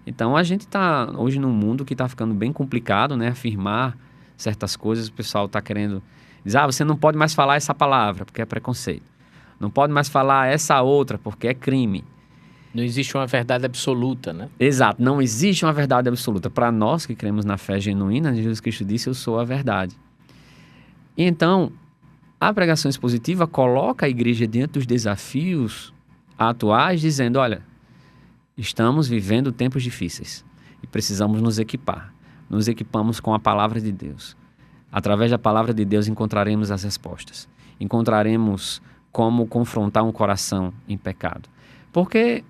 Então a gente está hoje num mundo que está ficando bem complicado, né? Afirmar certas coisas, o pessoal está querendo dizer, você não pode mais falar essa palavra porque é preconceito. Não pode mais falar essa outra porque é crime. Não existe uma verdade absoluta, né? Exato, não existe uma verdade absoluta. Para nós que cremos na fé genuína, Jesus Cristo disse, eu sou a verdade. E então, a pregação expositiva coloca a igreja diante dos desafios atuais, dizendo, olha, estamos vivendo tempos difíceis e precisamos nos equipar. Nos equipamos com a palavra de Deus. Através da palavra de Deus encontraremos as respostas. Encontraremos como confrontar um coração em pecado. Porque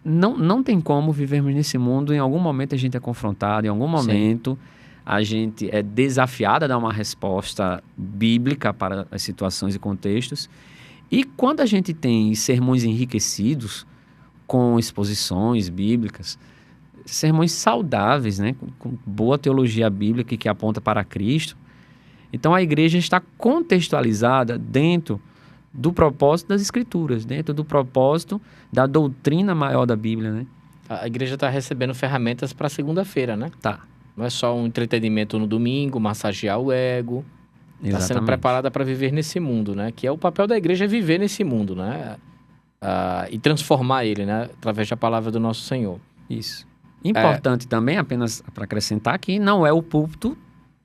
não tem como vivermos nesse mundo, em algum momento a gente é confrontado, em algum momento a gente é desafiado a dar uma resposta bíblica para as situações e contextos. E quando a gente tem sermões enriquecidos com exposições bíblicas, sermões saudáveis, né, com boa teologia bíblica que aponta para Cristo, então a igreja está contextualizada dentro do propósito das Escrituras, dentro do propósito da doutrina maior da Bíblia, né? A igreja está recebendo ferramentas para segunda-feira, né? Tá. Não é só um entretenimento no domingo, massagear o ego. Está sendo preparada para viver nesse mundo, né? Que é o papel da igreja, é viver nesse mundo, né? E transformar ele, né? Através da palavra do nosso Senhor. Isso. Importante também, apenas para acrescentar, que não é o púlpito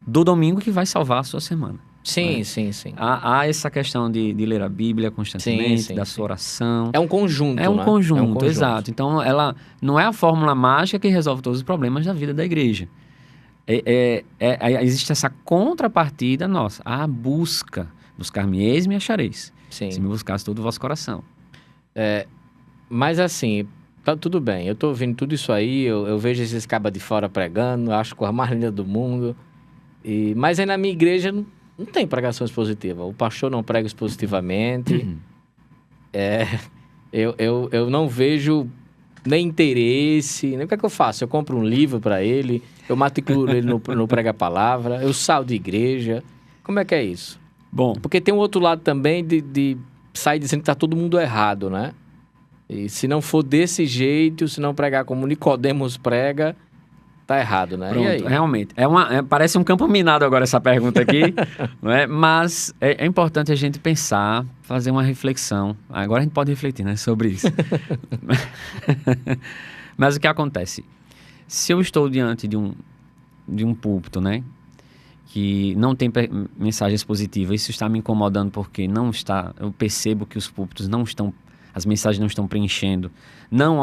do domingo que vai salvar a sua semana. Sim, né? sim. Há essa questão de ler a Bíblia constantemente, da sua oração. É um conjunto, É um né? conjunto, exato. Então, ela não é a fórmula mágica que resolve todos os problemas da vida da igreja. Existe essa contrapartida nossa, a busca. Buscar-me-eis, me achareis. Sim. Se me buscasse todo o vosso coração. Mas assim, tá tudo bem. Eu tô ouvindo tudo isso aí, eu vejo esses cabas de fora pregando, acho a coisa mais linda do mundo. Mas aí na minha igreja não tem pregação expositiva. O pastor não prega expositivamente. Eu não vejo nem interesse. Nem o que é que eu faço? Eu compro um livro para ele, eu matriculo ele no Prega Palavra, eu saio de igreja. Como é que é isso? Bom, Porque tem um outro lado também de sair dizendo que tá todo mundo errado, né? E se não for desse jeito, se não pregar como Nicodemos prega, tá errado, né? pronto, E aí? realmente. Parece um campo minado agora essa pergunta aqui, não é? Mas é importante a gente pensar, fazer uma reflexão. Agora a gente pode refletir, né, sobre isso. Mas o que acontece? Se eu estou diante de um púlpito, né, que não tem mensagem expositiva, isso está me incomodando porque eu percebo que os púlpitos as mensagens não estão preenchendo, não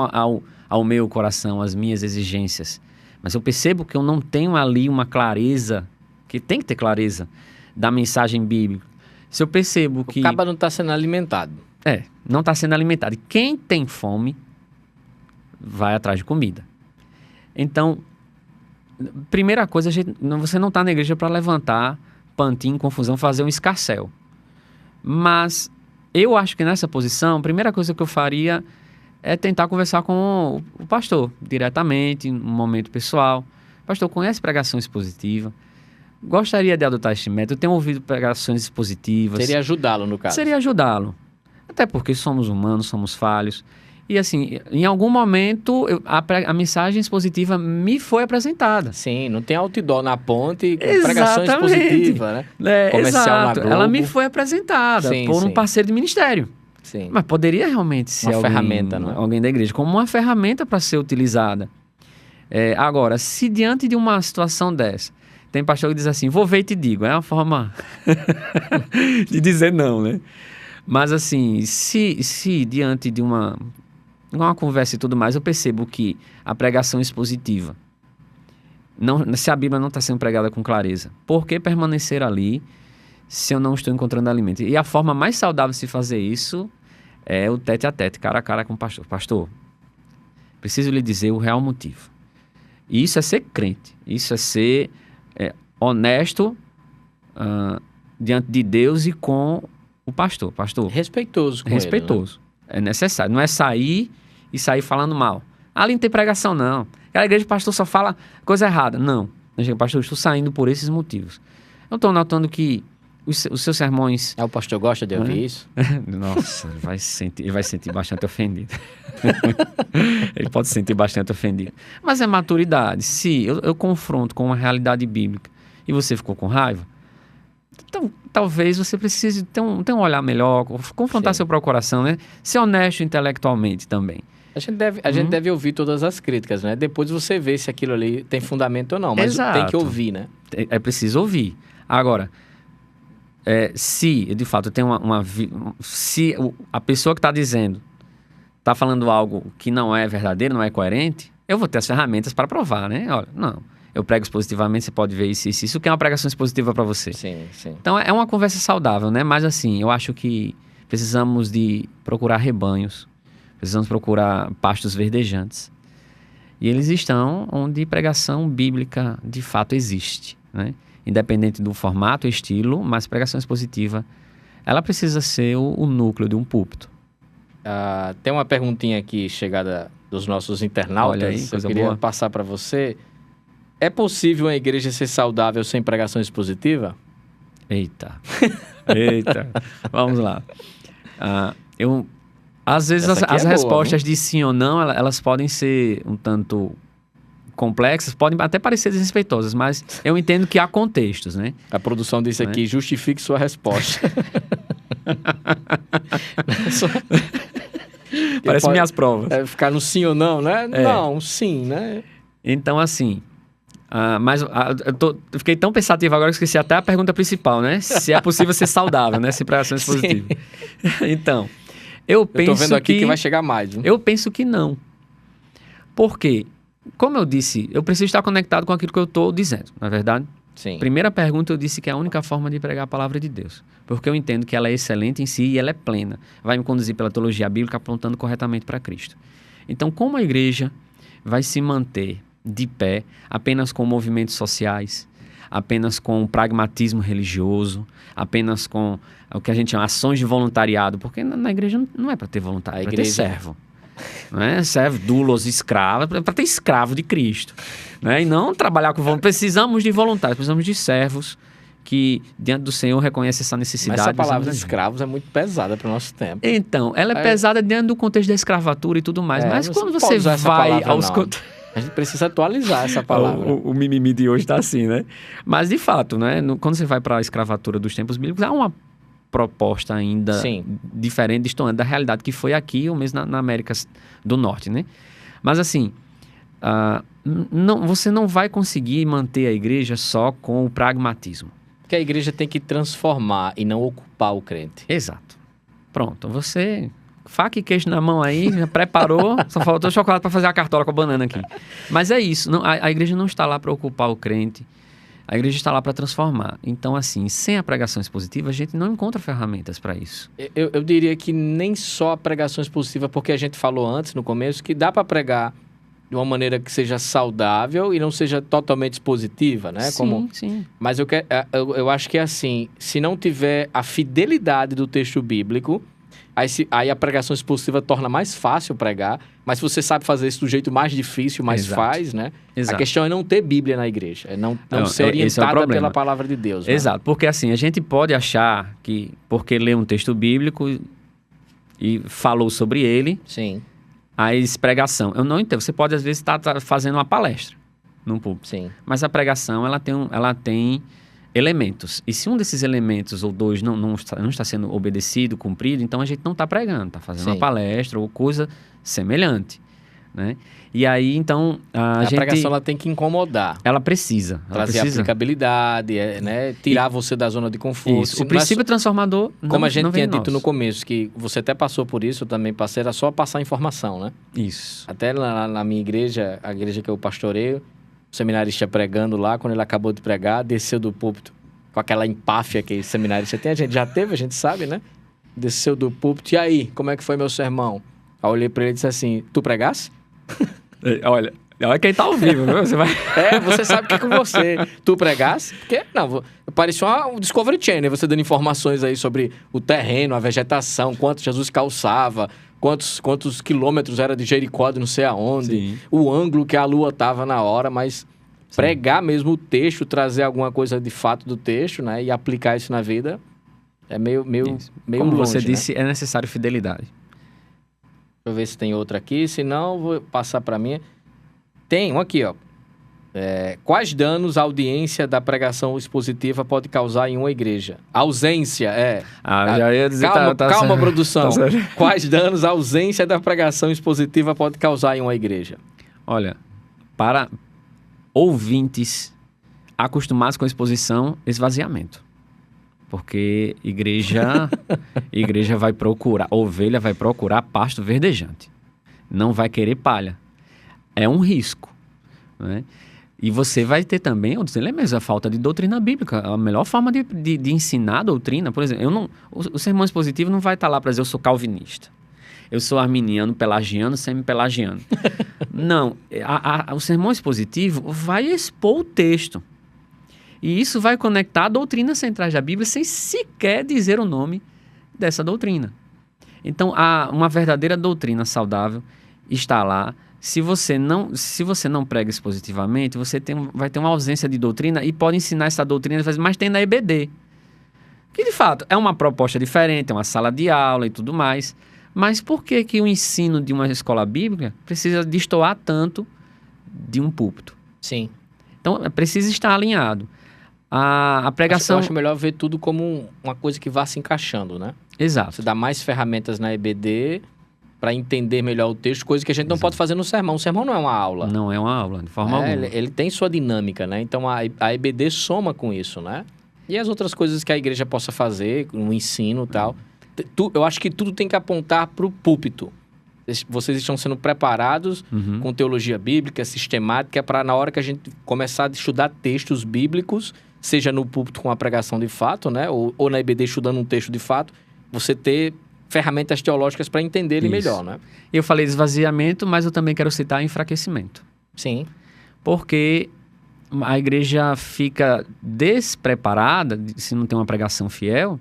ao meu coração, as minhas exigências, mas eu percebo que eu não tenho ali uma clareza, que tem que ter clareza, da mensagem bíblica. Se eu percebo que... O caba não está sendo alimentado. não está sendo alimentado. E quem tem fome vai atrás de comida. Então, primeira coisa, você não está na igreja para levantar pantinho, confusão, fazer um escarcéu. Mas eu acho que nessa posição, a primeira coisa que eu faria é tentar conversar com o pastor diretamente, num momento pessoal. Pastor, conhece pregação expositiva? Gostaria de adotar este método? Eu tenho ouvido pregações expositivas. Seria ajudá-lo, no caso. Seria ajudá-lo. Até porque somos humanos, somos falhos. E assim, em algum momento, a mensagem expositiva me foi apresentada. Sim, não tem outdoor na ponte com pregação expositiva, né? Comercial exato. Na Globo. Ela me foi apresentada por um parceiro de ministério. Sim. Mas poderia realmente ser alguém da igreja, como uma ferramenta para ser utilizada. Agora, se diante de uma situação dessa, tem pastor que diz assim, vou ver e te digo. É uma forma de dizer não, né? Mas assim, se diante de uma conversa e tudo mais, eu percebo que a pregação expositiva, se a Bíblia não está sendo pregada com clareza, por que permanecer ali se eu não estou encontrando alimento? E a forma mais saudável de se fazer isso é o tete a tete, cara a cara com o pastor. Pastor, preciso lhe dizer o real motivo. E isso é ser crente, isso é ser honesto diante de Deus e com o pastor. Respeitoso com respeitoso. Ele, né? É necessário. Não é sair falando mal. Ali não tem pregação, não. Aquela igreja, o pastor só fala coisa errada. Não. Pastor, eu estou saindo por esses motivos. Eu estou notando que os seus sermões... O pastor gosta de ouvir isso? Nossa, ele vai sentir bastante ofendido. Ele pode se sentir bastante ofendido. Mas é maturidade. Se eu confronto com uma realidade bíblica e você ficou com raiva, então talvez você precise ter um olhar melhor, confrontar seu próprio coração, né? Ser honesto intelectualmente também. A gente deve ouvir todas as críticas, né? Depois você vê se aquilo ali tem fundamento ou não, mas tem que ouvir, né? É preciso ouvir. Agora, se de fato tem se a pessoa que está dizendo está falando algo que não é verdadeiro, não é coerente, eu vou ter as ferramentas para provar, né? Olha, não, eu prego expositivamente, você pode ver isso que é uma pregação expositiva para você. Sim, sim. Então é uma conversa saudável, né? Mas assim, eu acho que precisamos de procurar rebanhos, precisamos procurar pastos verdejantes. E eles estão onde pregação bíblica de fato existe, né? Independente do formato, estilo, mas pregação expositiva, ela precisa ser o núcleo de um púlpito. Tem uma perguntinha aqui chegada dos nossos internautas. Olha aí, coisa eu queria boa. passar para você. É possível uma igreja ser saudável sem pregação expositiva? Eita. Vamos lá. Às vezes as respostas de sim ou não, elas podem ser um tanto complexas, podem até parecer desrespeitosas, mas eu entendo que há contextos, né? A produção disse aqui, justifique sua resposta. Parece minhas provas. Ficar no sim ou não, né? Não, sim, né? Então, assim... eu fiquei tão pensativo agora que esqueci até a pergunta principal, né? Se é possível ser saudável, né? Se pregação expositiva. Então, eu penso tô vendo aqui que vai chegar mais. Viu? Eu penso que não. Por quê? Como eu disse, eu preciso estar conectado com aquilo que eu estou dizendo, não é verdade? Sim. Primeira pergunta, eu disse que é a única forma de pregar a palavra de Deus. Porque eu entendo que ela é excelente em si e ela é plena. Vai me conduzir pela teologia bíblica apontando corretamente para Cristo. Então, como a igreja vai se manter de pé apenas com movimentos sociais, apenas com pragmatismo religioso, apenas com o que a gente chama ações de voluntariado? Porque na igreja não é para ter voluntário, é para ter servo. Não é? Servo, doulos, escravo, para ter escravo de Cristo, né? E não trabalhar com voluntários. Precisamos de voluntários, precisamos de servos que diante do Senhor reconhecem essa necessidade. Mas essa palavra de escravos é muito pesada para o nosso tempo. Então, ela é pesada dentro do contexto da escravatura e tudo mais, mas quando você vai aos... A gente precisa atualizar essa palavra. O mimimi de hoje está assim, né? Mas, de fato, né? Quando você vai para a escravatura dos tempos bíblicos, há uma proposta ainda diferente, distante da realidade que foi aqui, ou mesmo na América do Norte, né? Mas, assim, você não vai conseguir manter a igreja só com o pragmatismo. Porque a igreja tem que transformar e não ocupar o crente. Exato. Pronto, você... Faca e queijo na mão aí, já preparou, só faltou chocolate para fazer a cartola com a banana aqui. Mas é isso, a igreja não está lá para ocupar o crente, a igreja está lá para transformar. Então, assim, sem a pregação expositiva, a gente não encontra ferramentas para isso. Eu diria que nem só a pregação expositiva, porque a gente falou antes, no começo, que dá para pregar de uma maneira que seja saudável e não seja totalmente expositiva, né? Sim. Mas eu acho que é assim, se não tiver a fidelidade do texto bíblico... Aí a pregação expositiva torna mais fácil pregar, mas se você sabe fazer isso do jeito mais difícil, mais Exato. faz, né? Exato. A questão é não ter Bíblia na igreja, é não ser esse é o orientada problema. pela palavra de Deus. Né? Exato, porque assim, a gente pode achar que porque lê um texto bíblico e falou sobre ele, Sim, a pregação. Eu não entendo. Você pode, às vezes, estar fazendo uma palestra num púlpito. sim. Mas a pregação, ela tem elementos. E se um desses elementos ou dois não está sendo obedecido, cumprido, então a gente não está pregando, está fazendo uma palestra ou coisa semelhante, né? E aí, então, a pregação ela tem que incomodar. Ela precisa. Trazer aplicabilidade, né? Tirar você da zona de conforto. Isso. O princípio transformador como a gente tinha dito no começo, que você até passou por isso, eu também passei, era só passar informação, né? Isso. Até na minha igreja, a igreja que eu pastoreio, o seminarista pregando lá, quando ele acabou de pregar, desceu do púlpito com aquela empáfia que seminarista tem. A gente já teve, a gente sabe, né? Desceu do púlpito. E aí, como é que foi meu sermão? Aí eu olhei pra ele e disse assim, tu pregasse? Olha quem tá ao vivo, viu? Você vai... você sabe que é com você. Tu pregasse? Porque, não, parecia um Discovery Channel, você dando informações aí sobre o terreno, a vegetação, quanto Jesus calçava, quantos quilômetros era de Jericó, de não sei aonde, Sim. o ângulo que a lua tava na hora, mas Sim. pregar mesmo o texto, trazer alguma coisa de fato do texto, né, e aplicar isso na vida, é meio Como longe, você né? disse, é necessário fidelidade. Deixa eu ver se tem outra aqui, se não, vou passar para mim. Tem um aqui, ó. Quais danos a audiência da pregação expositiva pode causar em uma igreja? Ausência, já ia dizer... Calma, produção. Tá Quais danos a ausência da pregação expositiva pode causar em uma igreja? Olha, para ouvintes acostumados com a exposição, esvaziamento. Porque igreja vai procurar, ovelha vai procurar pasto verdejante. Não vai querer palha. É um risco, né? E você vai ter também outros elementos, a falta de doutrina bíblica. A melhor forma de ensinar a doutrina, por exemplo, o sermão expositivo não vai estar lá para dizer eu sou calvinista, eu sou arminiano, pelagiano, semi-pelagiano. Não, o sermão expositivo vai expor o texto. E isso vai conectar doutrinas centrais da Bíblia sem sequer dizer o nome dessa doutrina. Então, uma verdadeira doutrina saudável está lá. Se você não prega expositivamente, você vai ter uma ausência de doutrina e pode ensinar essa doutrina, mas tem na EBD. Que, de fato, é uma proposta diferente, é uma sala de aula e tudo mais. Mas por que o ensino de uma escola bíblica precisa destoar tanto de um púlpito? Sim. Então, precisa estar alinhado. A pregação... Eu acho melhor ver tudo como uma coisa que vá se encaixando, né? Exato. Você dá mais ferramentas na EBD para entender melhor o texto, coisa que a gente não pode fazer no sermão. O sermão não é uma aula. Não é uma aula, de forma alguma. Ele tem sua dinâmica, né? Então, a EBD soma com isso, né? E as outras coisas que a igreja possa fazer, no ensino e tal. Eu acho que tudo tem que apontar para o púlpito. Vocês estão sendo preparados com teologia bíblica, sistemática, para na hora que a gente começar a estudar textos bíblicos, seja no púlpito com a pregação de fato, né? Ou na EBD estudando um texto de fato, você ter ferramentas teológicas para entender ele melhor, né? Eu falei de esvaziamento, mas eu também quero citar enfraquecimento. Sim. Porque a igreja fica despreparada, se não tem uma pregação fiel,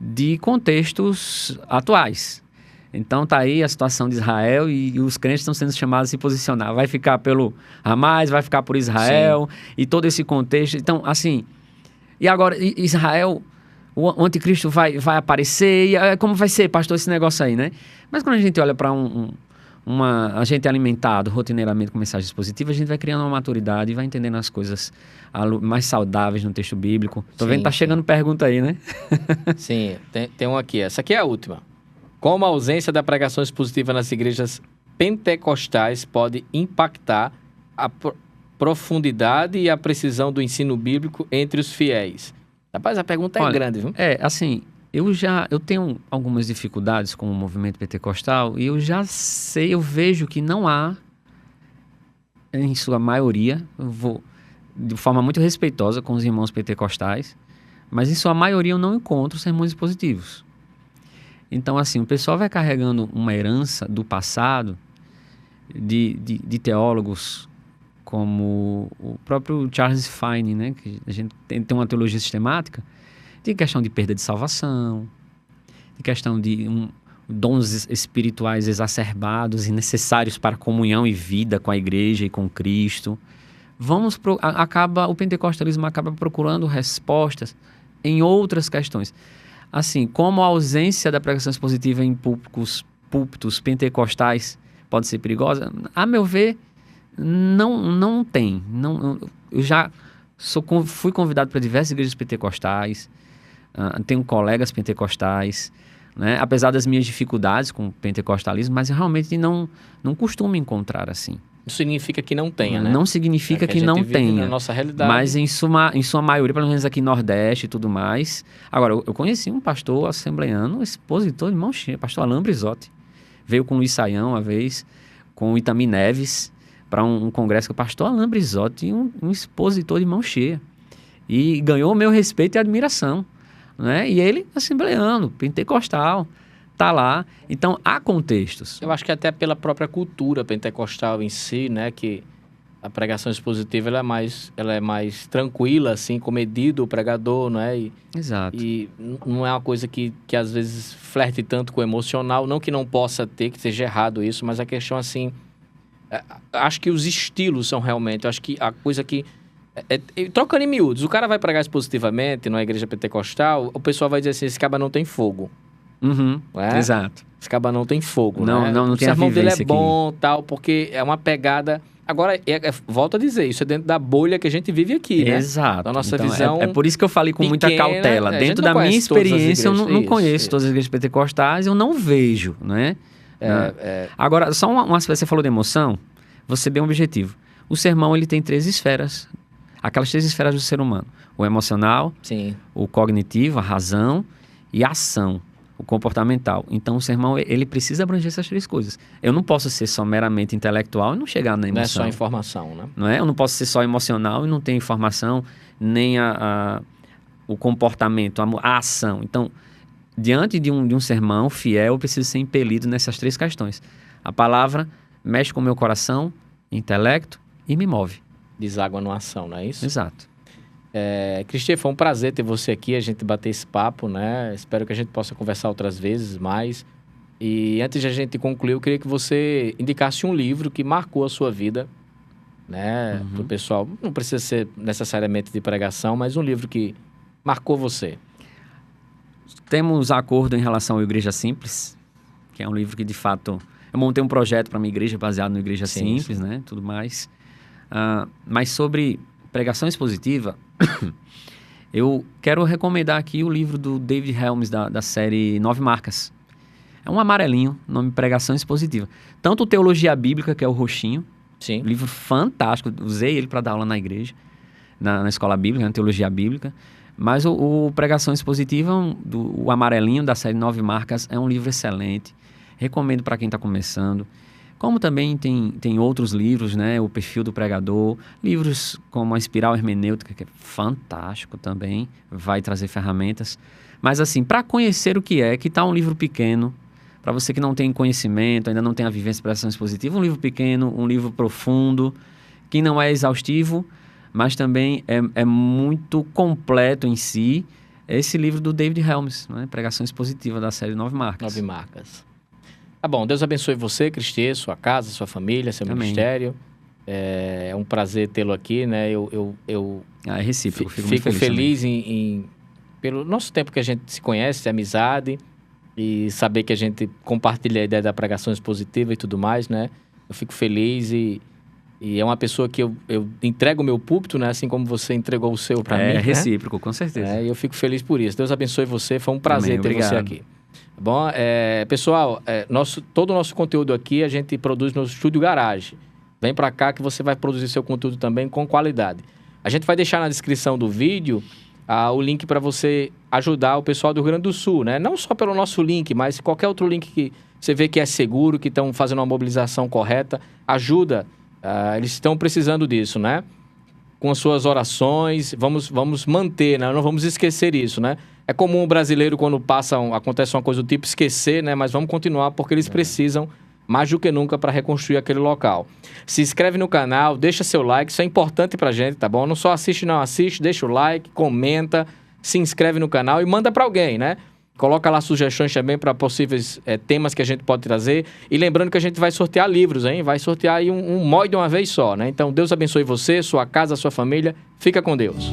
de contextos atuais. Então tá aí a situação de Israel e os crentes estão sendo chamados a se posicionar. Vai ficar pelo Hamas, vai ficar por Israel. Sim. E todo esse contexto. Então, assim... E agora, Israel... O anticristo vai aparecer, e como vai ser, pastor, esse negócio aí, né? Mas quando a gente olha para a gente é alimentado rotineiramente com mensagens positivas, a gente vai criando uma maturidade e vai entendendo as coisas mais saudáveis no texto bíblico. Tô vendo que tá chegando pergunta aí, né? Sim, tem um aqui. Essa aqui é a última. Como a ausência da pregação expositiva nas igrejas pentecostais pode impactar a profundidade e a precisão do ensino bíblico entre os fiéis? Rapaz, a pergunta é grande, viu? Assim, eu tenho algumas dificuldades com o movimento pentecostal e eu vejo que não há, em sua maioria, eu vou de forma muito respeitosa com os irmãos pentecostais, mas em sua maioria eu não encontro sermões positivos. Então, assim, o pessoal vai carregando uma herança do passado de teólogos como o próprio Charles Finney, né? Que a gente tem uma teologia sistemática de questão de perda de salvação, de questão de dons espirituais exacerbados e necessários para a comunhão e vida com a igreja e com Cristo. O pentecostalismo acaba procurando respostas em outras questões. Assim, como a ausência da pregação expositiva em púlpitos pentecostais pode ser perigosa, a meu ver, não tem. Eu já fui convidado para diversas igrejas pentecostais, tenho colegas pentecostais, né? Apesar das minhas dificuldades com o pentecostalismo, mas eu realmente não costumo encontrar assim. Isso significa que não tenha, né? Não significa que não tenha. Na nossa realidade. Mas em sua maioria, pelo menos aqui no Nordeste e tudo mais. Agora, eu conheci um pastor assembleiano, expositor de mão cheia, pastor Alain Brizotti. Veio com o Luiz Saião uma vez, com o Itami Neves, para um congresso com o pastor Alain Brizotti, um expositor de mão cheia. E ganhou o meu respeito e admiração, né? E ele, assembleiano, pentecostal, tá lá. Então, há contextos. Eu acho que até pela própria cultura pentecostal em si, né? Que a pregação expositiva ela é mais tranquila, assim, comedido o pregador, não é? Exato. E não é uma coisa que às vezes flerte tanto com o emocional. Não que não possa ter, que seja errado isso, mas a questão, assim... acho que os estilos são realmente... Acho que a coisa que... trocando em miúdos, o cara vai pregar expositivamente numa igreja pentecostal, o pessoal vai dizer assim, esse caba não tem fogo. Uhum, é? Exato. Esse caba não tem fogo, não, né? Não tem a vivência. O sermão dele é aqui. bom, tal, porque é uma pegada... Agora, volto a dizer, isso é dentro da bolha que a gente vive aqui, né? Exato. Da nossa então, visão é por isso que eu falei com muita pequena, cautela. Dentro da minha experiência, eu não conheço todas as igrejas pentecostais, eu não vejo, né? Agora, só uma aspecto, você falou de emoção, vou ser bem objetivo. O sermão, ele tem 3 esferas, aquelas 3 esferas do ser humano. O emocional, sim, o cognitivo, a razão e a ação, o comportamental. Então, o sermão, ele precisa abranger essas 3 coisas. Eu não posso ser só meramente intelectual e não chegar na emoção. Não é só informação, né? Não é? Eu não posso ser só emocional e não ter informação, nem o comportamento, a ação. Então, diante de um sermão fiel, eu preciso ser impelido nessas 3 questões. A palavra mexe com o meu coração, intelecto e me move. Deságua numa ação, não é isso? Exato. Cristian, foi um prazer ter você aqui, a gente bater esse papo, né? Espero que a gente possa conversar outras vezes mais. E antes de a gente concluir, eu queria que você indicasse um livro que marcou a sua vida, né? Para o pessoal, não precisa ser necessariamente de pregação, mas um livro que marcou você. Temos acordo em relação à Igreja Simples, que é um livro que, de fato... Eu montei um projeto para minha igreja baseado na Igreja Simples, né? Tudo mais. Mas sobre pregação expositiva, eu quero recomendar aqui o livro do David Helms, da série 9 Marcas. É um amarelinho, nome Pregação Expositiva. Tanto Teologia Bíblica, que é o roxinho, sim, livro fantástico, usei ele para dar aula na igreja, na escola bíblica, na Teologia Bíblica, mas o Pregação Expositiva, o amarelinho da série 9 Marcas, é um livro excelente, recomendo para quem está começando. Como também tem outros livros, né? O Perfil do Pregador, livros como A Espiral Hermenêutica, que é fantástico também, vai trazer ferramentas. Mas assim, para conhecer o que tá um livro pequeno, para você que não tem conhecimento, ainda não tem a vivência de pregação expositiva, um livro pequeno, um livro profundo, que não é exaustivo, mas também é muito completo em si, esse livro do David Helms, né? Pregação Expositiva, da série 9 Marcas. 9 Marcas. Tá bom, Deus abençoe você, Cristian, sua casa, sua família, seu Amém. ministério. É um prazer tê-lo aqui, né? Eu É recíproco, fico muito feliz pelo nosso tempo que a gente se conhece, de amizade, e saber que a gente compartilha a ideia da pregação expositiva e tudo mais, né? Eu fico feliz e é uma pessoa que eu entrego o meu púlpito, né? Assim como você entregou o seu para mim. É recíproco, né? Com certeza. E eu fico feliz por isso. Deus abençoe você, foi um prazer ter você aqui. Bom, pessoal, todo o nosso conteúdo aqui a gente produz no Estúdio Garage. Vem para cá que você vai produzir seu conteúdo também com qualidade. A gente vai deixar na descrição do vídeo o link para você ajudar o pessoal do Rio Grande do Sul, né? Não só pelo nosso link, mas qualquer outro link que você vê que é seguro, que estão fazendo uma mobilização correta, ajuda. Eles estão precisando disso, né? Com as suas orações, vamos manter, né? Não vamos esquecer isso, né? É comum o brasileiro, quando acontece uma coisa do tipo, esquecer, né? Mas vamos continuar porque eles precisam mais do que nunca para reconstruir aquele local. Se inscreve no canal, deixa seu like, isso é importante pra gente, tá bom? Não só assiste, deixa o like, comenta, se inscreve no canal e manda para alguém, né? Coloca lá sugestões também para possíveis temas que a gente pode trazer. E lembrando que a gente vai sortear livros, hein? Vai sortear aí um mói de uma vez só, né? Então, Deus abençoe você, sua casa, sua família. Fica com Deus.